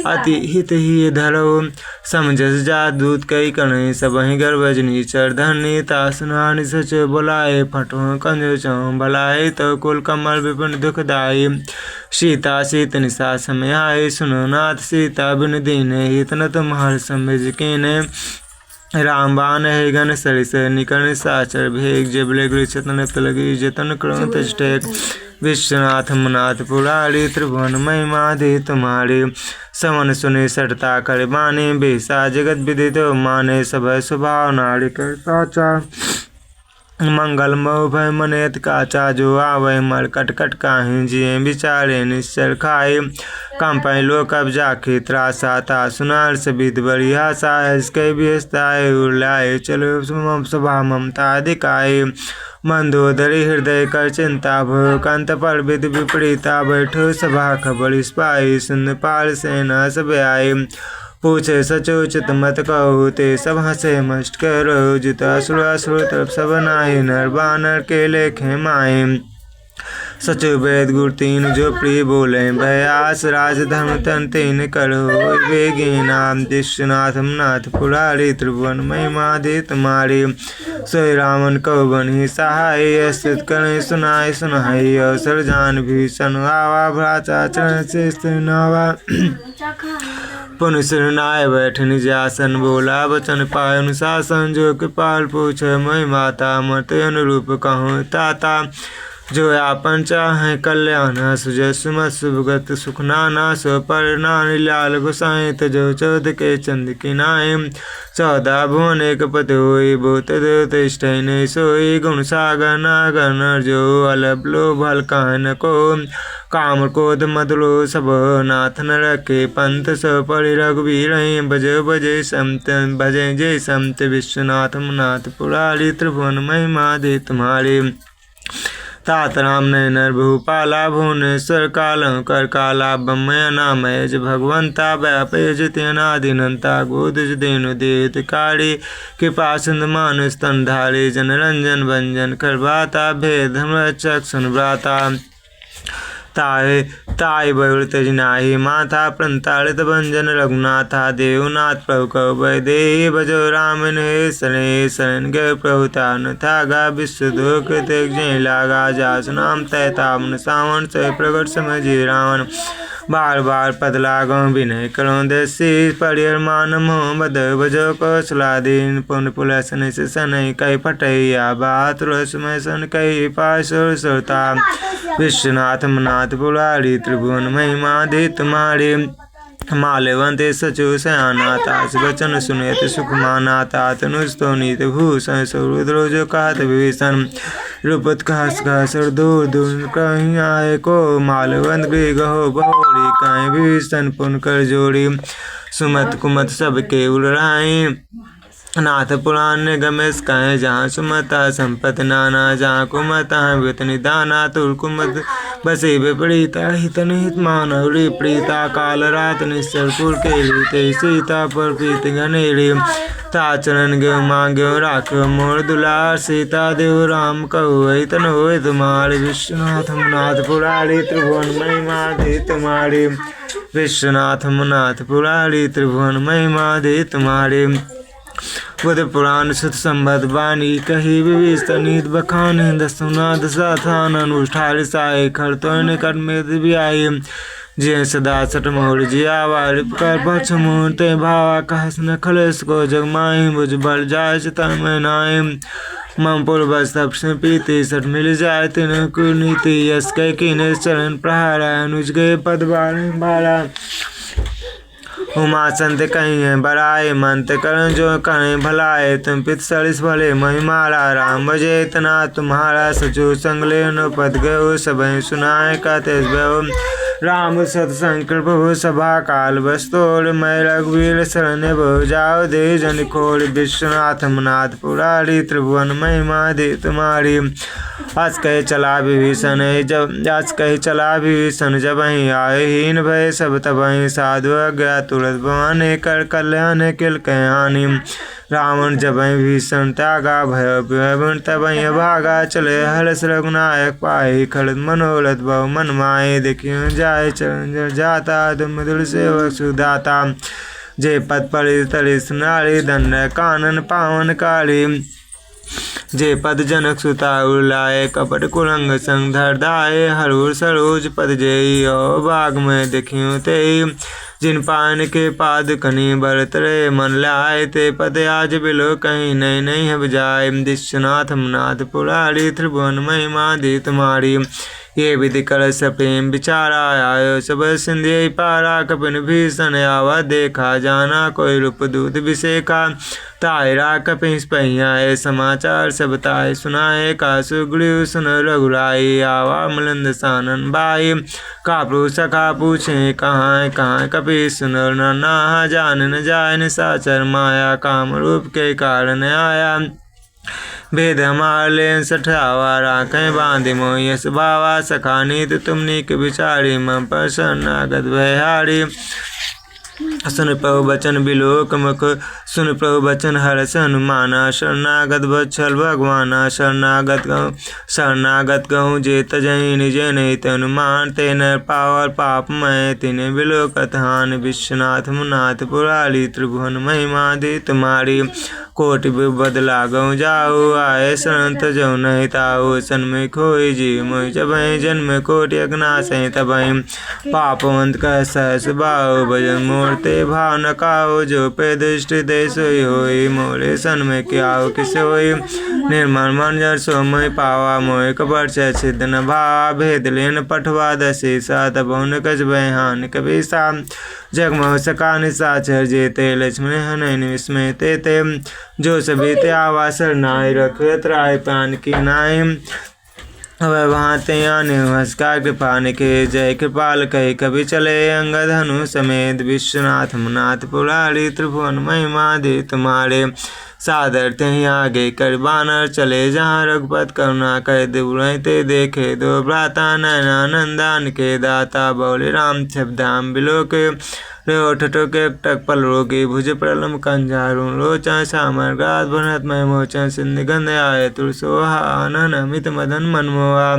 A: अति हित ही धरो। समझस जा दूत कई कणे, सबहि गर्भजनी चरधनी। तासुनानि सच बुलाए, फटो कंज चौ भलाए। तो कुल कमल विपिन दुखदाई, सीता सीत निशा समय आए। सुनो नाथ सीता बिन दीने, हितन तुम हर समझ कीने। राम बाण है गण सरिस, निकर्ण साचर भेग। जबले गृक्षतन तलगी, जतन करुण तजटेक। विश्वनाथ नाथ पुरारी, त्रिभुवन महिमा दी तुम्हारी। समन सुनि सटता कर बानी, बेसा जगत विदित माने। सब स्वभाव नारी कर साचा, मंगल मोह भय मनेत काचा। जो आवे मर कटकट काहि, जिये विचारे निश्चर खाए। कंपै लोक अब जाके त्रासा, ता सुनार सबित बरिया सा। इसके व्यस्ताए उर्लाए, चलो सभा ममता दिखाए। मंदोदरी हृदय कर चिंता, भो कंत पर विधि विपरीता। बैठो सभा खबर पाई, सुन पाल सेना सब आए। पूछे सचोचित मत कहो, ते सब हंसे मस्ट करो। जिता सुर तरफ सब नाहि, नर बानर के लेखे माए। सच वेद गुर तीन जो प्रिय बोले भयास राज धर्म तन तीन करो वेगी नाम विश्वनाथ नाथ पुरारी त्रिभुवन महिमादि तुम्हारी सोई रावण कौ बनी सहाय स्थित करें सुनाई सुनाई अवसर जान भीषण आवा भ्राता चरण से नावा पुन सिरनाय बैठ निज आसन बोला वचन पाय अनुशासन जो कृपाल पूछ मई माता मत अनुरूप कहूँ ताता जो आपन चाहे कल्याण सुजय सुमत सुभगत सुख नाना सो पर नानी लाल गुसाई तजो चौद के चंद की नाई 14 भुवन एक पति होई भूत देवतिष्ठ नहीं सोई गुण सागर नागर नर जो अलभ लोभ हल्कान को काम क्रोध मदलो सब नाथ न रखे पंथ सब परि रघुवीर भजे भजे संत भजे जय संत विश्वनाथ नाथ पुरारी त्रिभुवन महिमा दे तुम्हारी तात राम नर भूपाला भुवनेश्वर कालंकर काला ब्रह्मय नामय भगवंता व्यापय जितेनादिनंता गोदज देनु देवतिकारी कृपा सिंधु मानुष स्तनधारी जनरंजन भंजन करवाता भेद रक्षक सुनव्राता ताय ताय बउल तजनाही माथा प्रंताड़ित भंजन रघुनाथा देवनाथ प्रभु कौ दे भजो राम ने शरण गए प्रभुता न था विश्व दो कृत जय लागा जास नाम तय तावन सावन से प्रगट समझी रावण बार बार पद लागो विनय करो देसी परियर मान मोहम्मद भजो कौशलादीन पुन पुलसन से सनई कई फटैया बात रसमय सन कई पाशुर सुरता विश्वनाथ नाथ पुरारी त्रिभुवन महिमा दे तुम्हारी माल्यवंते सचु सयाना तास वचन सुनयत सुख माना तात नुस्तो नीत भूषण सुरुद्रोजो कहत विभीषण रूपत खास खास और दूर दूर कहीं आए को माल्यवंत गृह गहो बहुरी कहीं विभीषण पुन कर जोड़ी सुमत कुमत सबके उड़ाई नाथ पुराण गमेश कहें जहाँ सुमता संपत नाना जहाँ कुमता वितनि दाना तुल कुमत बसे विपरीता हित निहित मानवरी प्रीता काल रात निश्चर पुर के लीते सीता पर प्रीत गनेरी ताचरण ग्यो मांग्यो राख्यो मोर दुलार सीता देव राम कहु तन हो तुम्हारे विश्वनाथ नाथ पुरारी त्रिभुवन महिमा दे तुम्हारी विश्वनाथ नाथ पुरारी त्रिभुवन महिमा दे तुम्हारी बुध पुराण सुत संबत वाणी कही विविस्तनीत बखानी दसुना दशाथान अनुष्ठार साय खरतो निकट में भी आई जे सदा सट मोहर जिया वार कर पक्ष मुहूर्ते भावा कहस न खलेस को जगमाई बुझ बढ़ जाय चितन में नाई मम पूर्वज तप से पीते सट मिल जाए तिन कुनीति यस कह कीने चरण प्रहारा अनुज गए पद बाला उमा संत कहीं बराए मंत करण जो करें भलाए तुम पित सरिस भले महिमारा राम बजे इतना तुम्हारा सचो संगले नो पद गयो सब सुनाए कहते राम सत्संकल्प हो सभा काल बस्तोड़ मैं रघुवीर शरण बहु जाओ दे जन खोड़ विश्वनाथ नाथ पुरारी त्रिभुवन महिमा दे तुम्हारी आज कहे चला विभीषण जब ही आए हीन भय सब तब साधु गया तुरंत भवानी कर कल्याण किल कहानी रावण जब भीषण त्यागा भय तब भागा चले हर्ष रघुनायक पाई खड़द मनोरथ बहु मन माए देखियो जाय चरण जाता दुमधुर सेवक सुदाता जे पद परि तरि सुनारी दंड कानन पावन कारी जे पद जनक सुता उलाए कपट कुरंग संग धरदाए हरूर सरोज पद जेई बाग में देखियो ते जिन पान के पाद कनी बरतरे मन लाए ते पद आज बिलो कहीं नहीं नहीं हब जाए विश्वनाथ नाथ पुरारी त्रिभुवन महिमा दी तुम्हारी ये विधि कर प्रेम विचारा आयो सब सिंधे पारा कपिन भीषण आवा देखा जाना कोई रूप दूत विषेका तायरा कपिस पहियाए समाचार सब ताय सुनाए का सुग्रीव सुन रघुराई आवा मलंद सानन बाई कापरू सखा पूछे कहाँ कपि सुन ना जान न जाय निशाचर माया काम रूप के कारण आया भेद हमार लेन सठावा राखें बांधि मोयस भावा सखा नीत तुमनी के बिचारी मम प्रसन्न आगत भयहारी सुन प्रभु बचन बिलोक मुख, सुन प्रभु बचन हर्ष हनुमाना। शरणागत बत्सल भगवाना, शरणागत कहूँ जे तजहि निज नहीं तनुमान। ते नर पावर पाप मैं तिन्हें बिलोकत हान। विश्वनाथ मुनाथ पुरारी त्रिभुवन महिमा दी तुम्हारी। कोटि बदला गऊ जाऊ, आए शरण तजौ नहीं ताऊ। सन्मय खोई जीव मोहि जबहि, जन्म कोटि अगनाश तबहि। पापवंत कह सहस बाऊ, भजन मूर्ति भाव न काऊ। जो पे दृष्टि दे सोई होई, मोरे सन्मय क्याऊ किस होई। निर्मल मन जर सो मोहि पावा, मोहि कपट से सिद्ध न भावा। भेद लेन पठवा दसी सा, तबहुँ न कछ भय हानि कबीसा। जगमोह सका निशाचर जेते, लक्ष्मण हनन विस्मय ते। जो सभी ते आवा सरनाई, रखे त्राहि प्राण की नाई। वहाँ ते आने हंसका कृपा निके, जय कृपाल कही कभी चले। अंगद हनु समेत विश्वनाथ मुनाथ पुरारी, त्रिभुवन महिमा दे तुम्हारे। सादर ते आगे कर बानर चले, जहाँ रघुपत करुणा कर दुबुरहि ते देखे। दो भ्राता नयनानंदान के दाता, बोले राम शब्दाम बिलोके। ठटो के टक पल रोगी, भुज प्रलम कंजारू। लोचन सामर गात भरत मय मोचन, सिंधु गंध आय तुलसोहा। आनन अमित मदन मनमोहा,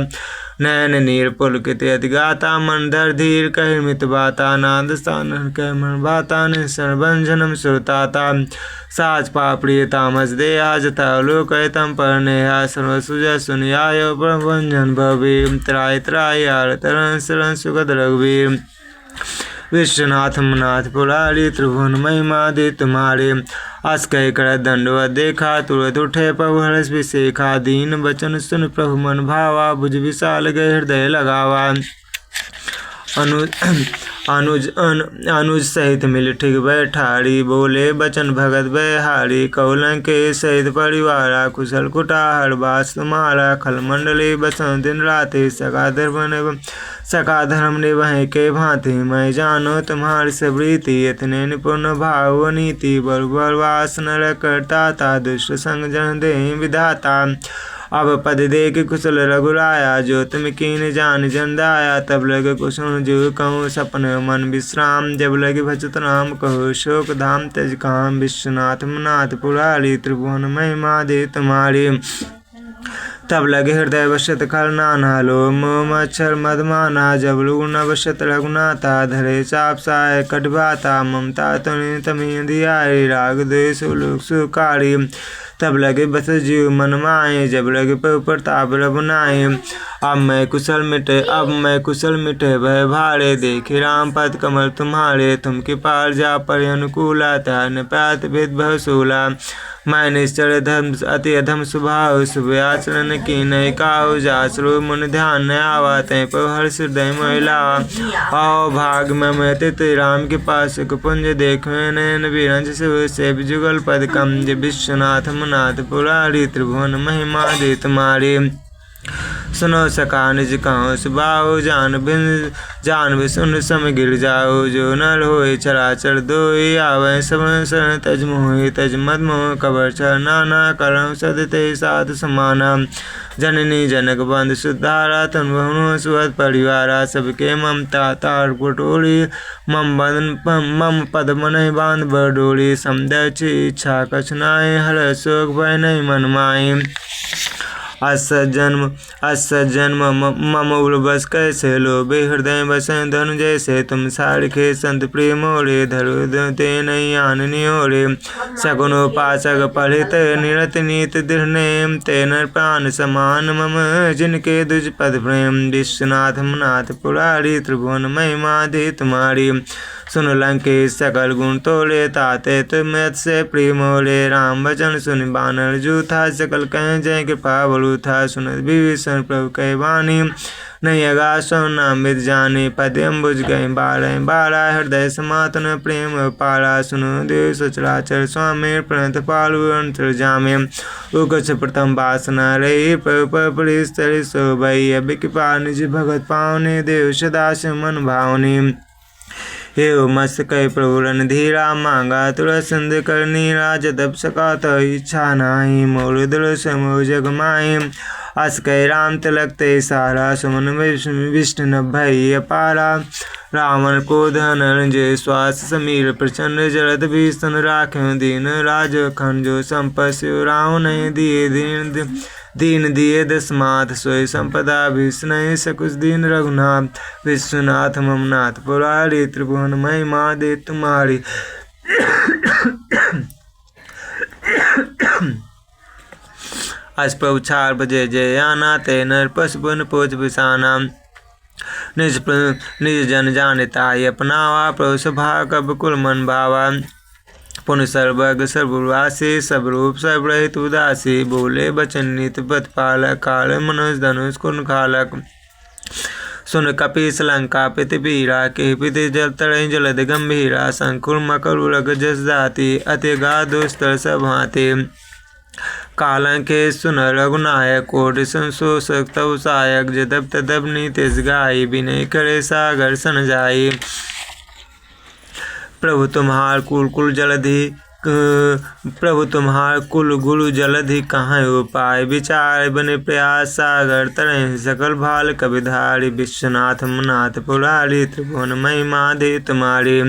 A: नयन नीर पुलकित यति गाता। मन धर धीर कहि मित बाता, नाद स्थान कह मन भाता। निसर भंजनम सुरताता, साज पापड़ी तामस देहा। जथा लोक तम पर नेहा, सर्व सुजा सुनियायो। प्रभंजन भवी त्राय त्राय, आर तरन शरण सुगत रघुवीर। विश्वनाथ मुनाथ पुरारी, त्रिभुवन महिमा दे तुम्हारे। अस कह कर दंडवत देखा, तुरत उठे प्रभु हर्ष विसेखा। दीन बचन सुन प्रभु मन भावा, भुज विशाल गए हृदय लगावा। अनुज सहित मिल ठिग बैठारी, बोले बचन भगत बहारी। कौलन के सहित परिवारा, कुशल कुटार बास तुम्हारा। खल मंडली बसंत दिन राति, सका धर्म निभहि के भांति। मैं जानो तुम्हारी सबरीति, इतने निपुण भाव नीति। बरवास नर करता, दुष्ट संग जन दे विधाता। अब पद देख कुशल रघुराया, जो तुम कीन जान जन दाया। तब लगे कुशल जो कहूँ सपन मन विश्राम। जब लगे भजत राम कहो, शोक धाम तज काम। विश्वनाथ मुनाथ पुरारी, त्रिभुवन महिमा दे तुम्हारी। तब लगे हृदय वशत खल नाना, लो मोह मच्छर मदमाना। जब लुगुन वशत रघुनाथा, धरे चाप साय कटभाता। ममता तुनि तमी दियारी, राग द्वेष लोक सुकारी। तब लगे बस जीव मन माए, जब लगे प्रताप रघुनाए। अब मैं कुशल मिटे भय भारे। देखे राम पद कमल तुम्हारे, तुम कृपाल जा पर अनुकूला। त्यान प्यात भेद भसूला, मैं निश्चर धर्म अति अधम स्वभाव। शुभ आचरण की नय काहू, जासरो मन ध्यान न आवा। तय पर हर्ष हृदय महिला, आओ भाग में तित राम के पास। कुपुंज देखो नयन विरंज शिव से, जुगल पद कम। विश्वनाथ मुनाथ पुरारी, त्रिभुवन महिमा दे तुम्हारी। सुनो सका निज कहूँ सुबाहु, जान भी सुन सम गिर जाओ। जो नर होए चराचर दोई, आवे सब शरण तज मोहि। तज मद मोह कबर चर नाना, करम सदते साध समाना। जननी जनक बंध सुधारा, तन बहु सुहत परिवारा। सबके ममता तार कुटोरी, मम पद मन बांध बरडोरी। समदच इच्छा कछ नाहि, हर शोक भय नहीं मन माहि। असजन्म मम उर्वस कैसे लोभे, हृदय बसन धनु जैसे। तुम सारिखे संत प्रिय मोरे, धरु ते नहीं आन नियोरे। सगुन उपासक पढ़ित निरत नीत दृढ़ नेम, ते नर प्राण समान मम जिनके दुज पद प्रेम। विश्वनाथ मुनाथ पुरारी, त्रिभुवन महिमा दे तुम्हारी। सुन लंकेश सकल गुण तोले, ताते तुम से प्रिय मोरे। राम वचन सुन बानर जूथा, सकल कह जय कृपा बलु था। सुनत विभीषण प्रभु कह वाणी, नहीं अगा सो नाम विद जाने। पद्यम बुझ गए बारा, हृदय समातन प्रेम पारा। सुनो देव सचराचर स्वामी, प्रणत पालु अंतर जामे। उकछ प्रथम वासना रही, पर स्तरी सो भई। अब कृपा निज भगत पावने, देव सदा से मन भावनी। एव मस्त कह प्रभु रणधीरा, मांगा तुरंत सिंध कर नीरा। जदप सका तो इच्छा नाही, मोर दृढ़ समो जग माहि। अस कह राम तिलक ते सारा, सुमन विष्णु न भई अपारा। रावण को धनंजय श्वास समीर प्रचंड जलद भीषण राख्यों दीन राज खंजो संपस्यो रावण दिए दीन दिए दशमात सोई संपदा भीषण सकुच दीन रघुनाथ विश्वनाथ ममनाथ पुरारी त्रिभुवन महिमा दे तुम्हारी। अष्ट उछार बजे जय आना ते नर पशुपन पोच बिसाना निज जन जानताय अपनावा प्रभु सभा कब कुल मन भावा पुण्य सर्वग सर्ववासी सब रूप सब रहित उदासी बोले बचन नित पथ पालक काल मनुष धनुष कुन खालक सुन कपीस लंका पित पीरा के पित जल तड़े जलद गंभीरा संकुल मकर उलग जस जाति अति गा दुस्तर सब हाथी कालंके सुन रघुनायक कोटि संशोषक तव सायक जदब तदब नीतिस गाई विनय करे सागर सन जाई। प्रभु तुम्हार कुल जलधि प्रभु तुम्हार कुल गुरु जलधि कहाँ उपाय विचार बने प्रयास सागर तरह सकल भाल कविधारी विश्वनाथ मनाथ पुरारी त्रिभुवन महिमा दे तुम्हारी।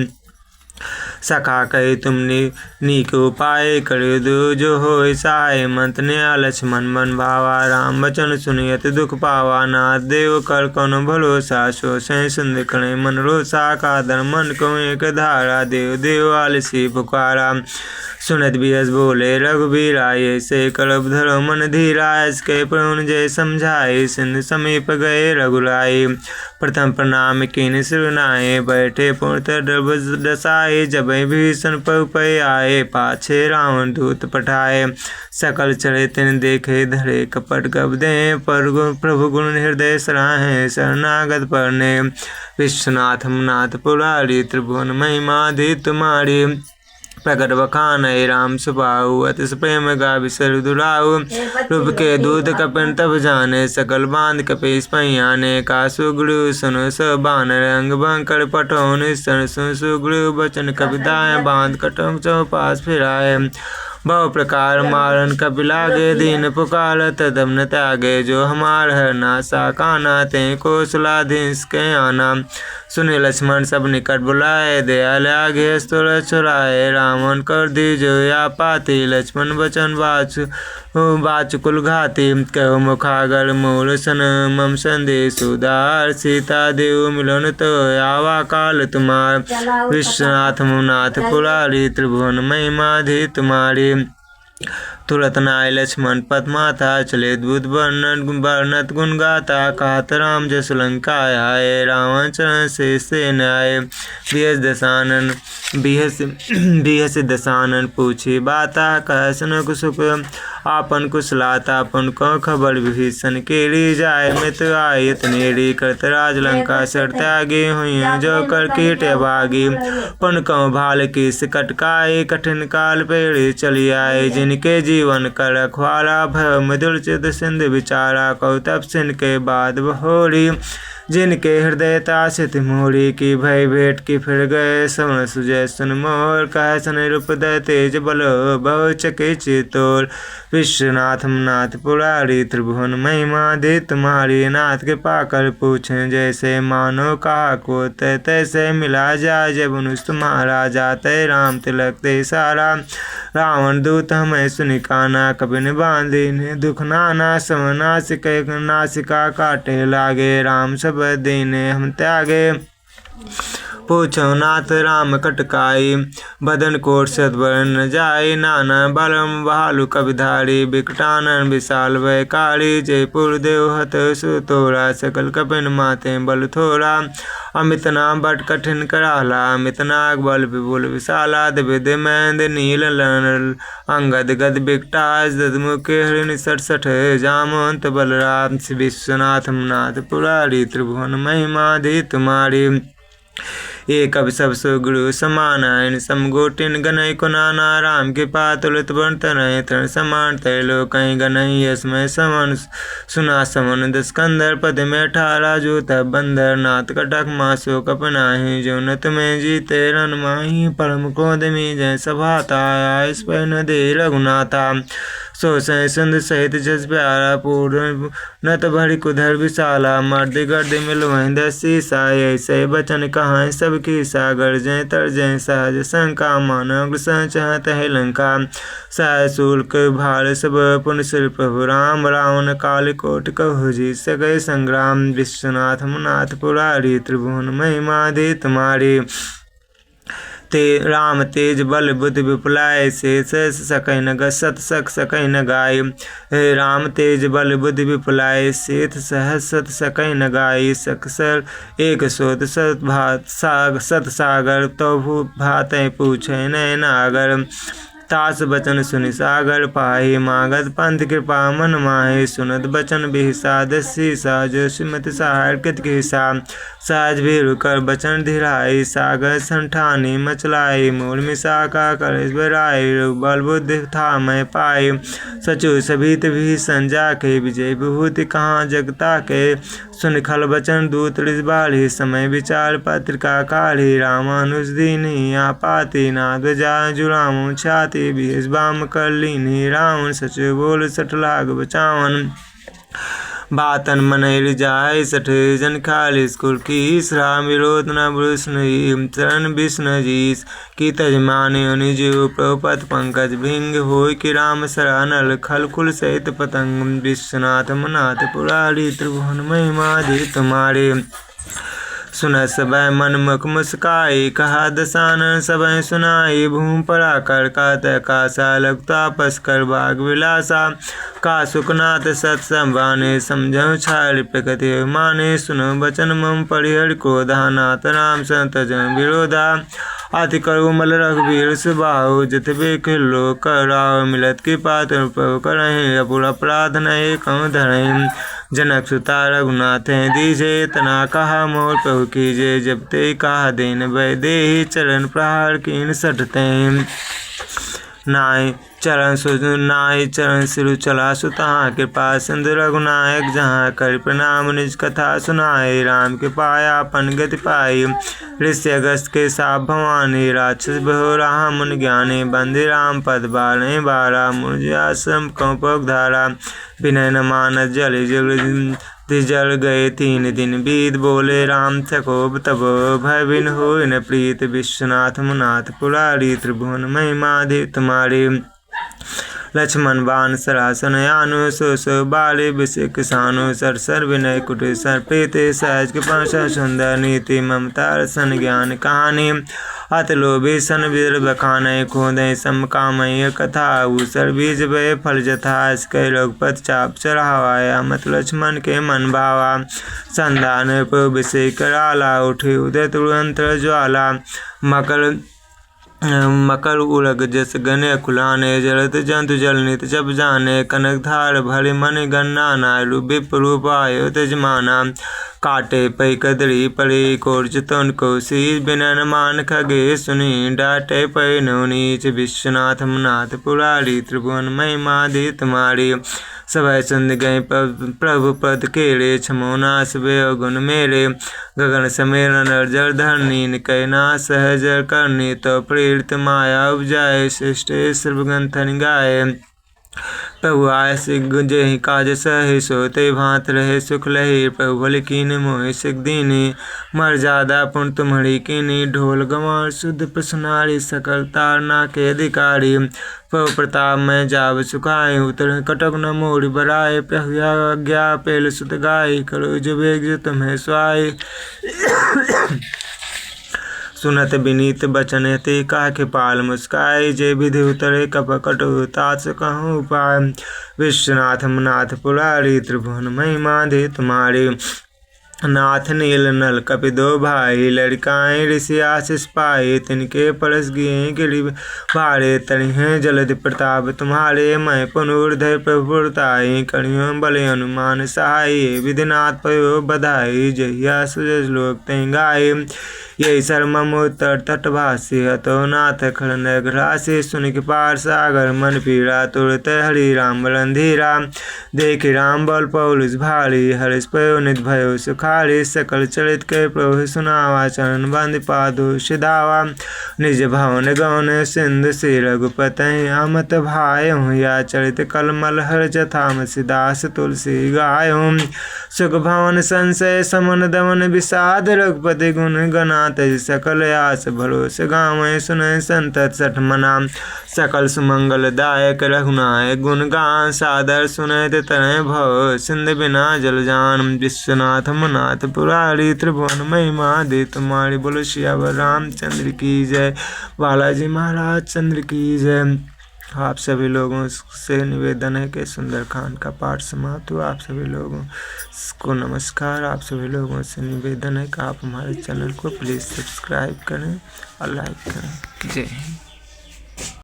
A: सखा कहे तुमने नीक उपाय करे दो जो हो सहाय मंत्र लक्ष्मण मन भावा राम वचन सुनियत दुख पावा नाथ देव कर कौन भरोसा सो सह सुंदर कणे मन रोसा कादर मन को एक धारा देव देव आलसी पुकारा सुनत बियस बोले रघुबीरा ये से कलब धरो मन धीरा इसके प्रभु जय समझाए सिंधु समीप गए रघुराई प्रथम प्रणाम कीन सिरुनाए बैठे पूर्ण दसाए जब भीषण पय आए पाछे रावण दूत पठाए सकल चढ़े तिन देखे धरे कपट गब दे पर प्रभु गुण हृदय सराहे शरणागत परने विश्वनाथ मनाथ पुरारी त्रिभुवन महिमा दी तुम्हारी। प्रकट बखान राम सुबाहु अति प्रेम गा विसर दुराहु रूप के दूत कपिन तब जाने सकल बांध कपीस पहियाने का सुग्रीव सुन स बानर अंग बंकर पठौन सन सुन सुग्रीव बचन कविताएं बांध कटम चौपास फिराए बहु प्रकार मारन कपिलागे दीन पुकार तदम न त्यागे जो हमार हर नासा काना ते कौशलाधीश के आना सुने लक्ष्मण सब निकट बुलाए दयाल आगे स्तुर छुराए रावण कर दीजो या पाती लक्ष्मण बचन बाच कुल घाती कहो मुखागर मूल सन मम संदेश उदार सीता देव मिलन तो आवा काल तुम्हार विश्वनाथ मुनाथ पुरारी त्रिभुवन महिमा धी तुम्हारी। तुरत नाय लक्ष्मण पद्माता चले बुध वर्णत गुण गाता कहत राम जस लंका आए रावण चरण से न्याय बिहस दसानन पूछी बाता कह सुन कुसुक आपन कुशलाता अपन को खबर विभीषण केरी जाय मित आयत नेरी करत राज लंका सर त्यागी हुई जो कर कीट भागी पुन कौ भाल की कटकाए कठिन काल पेड़ी चली आए जिनके जीवन कर रखवाला भय मधुर चित सिंध विचारा कौतप सिंह के बाद बहोरी जिनके हृदय तासित मोरी की भय भेंट की फिर गए सवन सुजय सुन मोर कह सन रूप दय तेज बलो बहु चके चितोर विश्वनाथ नाथ पुरारी त्रिभुवन महिमा दे तुम्हारी नाथ के पाकर पूछे जैसे मानो कहा को तैसे मिला जाए जब मनुष्य तुम्हारा जाते राम तिलक ते सारा रावण दूत हमें सुनिकाना कपिन बांधी ने दुख नाना नासिका काटे लागे राम सब दीने हम त्यागे पूछो नाथ राम कटकाई बदन कोट सदवर न जाई नाना बलम बहालु कविधारी बिकटानन विशाल वैकारी जयपुर देवहत सुतोरा सकल कपिन माते बल थोड़ा अमित नाम बट कठिन कराला अमित नाग बल विपुल विशाला दिविद मैंद नील लनल अंगद गद बिकटाज ददमुखे हरिण सठ जामवंत बलराम विश्वनाथ नाथ पुरारी त्रिभुवन महिमा दी तुम्हारी। एक अब सब सुगुरु समानायन समगोटिन गनय कुनाना राम के पातुलित बंतनय तरण समान तैलो कहीं गनय यसमय समन सुना समन दस्कंदर पद में 18 जूत बंदर नाथ कटक मासो कपनाही जो नत में जीते रन माही परम क्रोध में जय सभाता इस पर न दे रघुनाथा सो सह सुंद सहित जस प्यारा पूर्ण नत भरी कुधर विशाला मर्द गर्द मिल वहीं दसी सा ऐसे बचन कहाँ सब की सागर जय तर जय सहज शंका मानव संचहत है लंका सह शुल्क भार सब पुण्य सिर प्रभु राम रावण काल कोट कहु सकै संग्राम विश्वनाथ मुनाथ पुरारी त्रिभुवन महिमा दे तुम्हारी ते राम तेज बल बुद्धि विपुलाय से सकै न सत सकै न गाय राम तेज बल बुद्धि विपुलाय सेठ सहस सत सकै न गाय सकसर एक सोत सत भात साग सत सागर तो भात पूछे नैन आगर तास बचन सुनि सागर पाहि मागध पंथ कृपा मन माहि सुनत बचन बिहिसा दसी साज श्रीमति सहार कृत किसा साज भीरु कर बचन धीराई सागर संठानी मचलाई मूल मिसा का कर बराई बल बुद्धि था मैं पाई सचु सभीत भी संजा के विजय विभूति कहाँ जगता के सुन खल बचन दूत बाढ़ी समय विचार पत्रिका काढ़ी रामानुज दीनी आपाति नाद जा जुराम छाती बीस बाम कर लीनी रावण सचु बोल सठ लाग बचावन बातन मनैर जाय सठ जन खाली स्कूल की सरा विरोध न वृष्ण चरण विष्णु जीस की तजमाने निजु प्रपत पंकज भिंग हो कि राम सरा नल खल खुल सहित पतंग विश्वनाथ मनाथ पुरारी त्रिभुवन महिमा दे तुम्हारे सुन सब मन मुख मुस्काई कहा दसानन सब सुनाई भूम परा कर का सालक तापस कर बाग विलासा का सुखनाथ सत्संबाने समझो छाड़ प्रकृति माने सुनो बचन मम परिहर को दानाथ राम संत जन विरोधा अति करुमल रघुवीर सुबाहु जत बेख लो कराव मिलत की पात्र करहि अपुर अपराध नहीं कहूँ धरहि जनक सुता रघुनाथ दीजे तना कहा मोर प्रभु कीजे जब ते कहा देन भय दे चरण प्रहार कीन सटते नाय चरण सिरु चला सुता कृपा सिंधु रघुनायक जहाँ कर प्रणाम निज कथा सुनाए राम के पाया अपन गति पाई ऋषि अगस्त के साप भवानी राक्षस बहु रहा मुन ज्ञानी बंदी राम पद बाले बारा मुझ आश्रम कौपक धारा विनय न मान जल जल गए 3 दिन बीत बोले राम थको तब भय बिन हो न प्रीत विश्वनाथ मुनाथ पुरारी त्रिभुवन महिमा दे तुम्हारे लक्ष्मण बाण सरासन यानु सो बाले विषय किसानु सर सर विनय कुटे सर प्रीते सहज के पाशा सुंदर नीति ममता रसन ज्ञान कहानी अत लोभी सन बीर बखाने खोदे सम कामय कथा ऊसर बीज भय फल जथा इसके रघुपत चाप चढ़ावाया मत लक्ष्मण के मन भावा संधान विषय कराला उठे उदय तुरंत ज्वाला मकर उलग जस गने कुलाने जलत जंतु जल नित जब जाने कनक धार भरे मन गन्ना नायु विप रूपायो तजमाना काटे पै कदरी पड़े कोर्च तन कोसी बिनन मान खगे सुनी डाटे पै नीच विश्वनाथ मुनाथ पुरारी त्रिभुवन महिमा दे तुम्हारी सभय सुंद गए प्रभु पद केड़े छमोनास वे गुण मेरे गगन समेर नर्जर धरनी निकैना सहज करनी तो प्रेरित माया उपजाए श्रेष्ठ सर्वगंथन गाय प्रभु आय सिग जहि काज सहि सोते भांत रहे सुख लही प्रभु भल कीन मोह सिख दीनी मर्यादा पुण्य तुम्हारी कीनी ढोल गंवार शुद्ध प्रसनारी सकल तारना के अधिकारी प्रभु प्रताप में जाव सुखाए उतर कटक न मोड़ बराए प्रज्ञा पेल सुत गाय करो जो वेग जो तुम्हें स्वाय सुनत विनीत बचन ते का के पाल मुस्काए जय विधि उतरे कप कटु तात कहूँ उपाय विश्वनाथ मुनाथ पुरारी त्रिभुवन महिमा दे तुम्हारे नाथ नील नल कपि दो भाई लड़काएं ऋषि आशीष पाए तिनके परस गिए गिरि भारे तरिहे जलधि प्रताप तुम्हारे मैं पुनर्धय प्रभुताई करियो बल हनुमान सहाय विधिनाथ पयो बधाई जहिया सुजस लोक तेंगाए यही सर्ममोत्तर तटभाषी हतो नाथ खड़न घरासी सुन के पार सागर मन पीड़ा तुरत हरि राम बलंधीरा देख राम बल पौलुस भारी हर्ष पयो नित भयो सुखारी सकल चलित के प्रभु सुनावा चरण बंद पादु सिधावा निज भवन गौन सिंधु श्री रघुपति अमत भायो या चरित कलमल हर जथाम सिदास तुलसी गायो सुख भवन संशय समन दमन विषाद रघुपति गुण गणात सकल आस भरोस गाँव सुन संतत सठ मना सकल सुमंगल दायक रघुनायक गुण गान सादर सुनत तनय भव सिंध बिना जल जान विश्वनाथ मनाथ पुरारी त्रिभुवन महिमा दे तुम्हारी बोलो सियावर रामचंद्र की जय, बालाजी महाराज चंद्र की जय। आप सभी लोगों से निवेदन है कि सुंदर कांड का पाठ समाप्त हुआ। आप सभी लोगों को नमस्कार। आप सभी लोगों से निवेदन है कि आप हमारे चैनल को प्लीज़ सब्सक्राइब करें और लाइक करें। जय हिंद।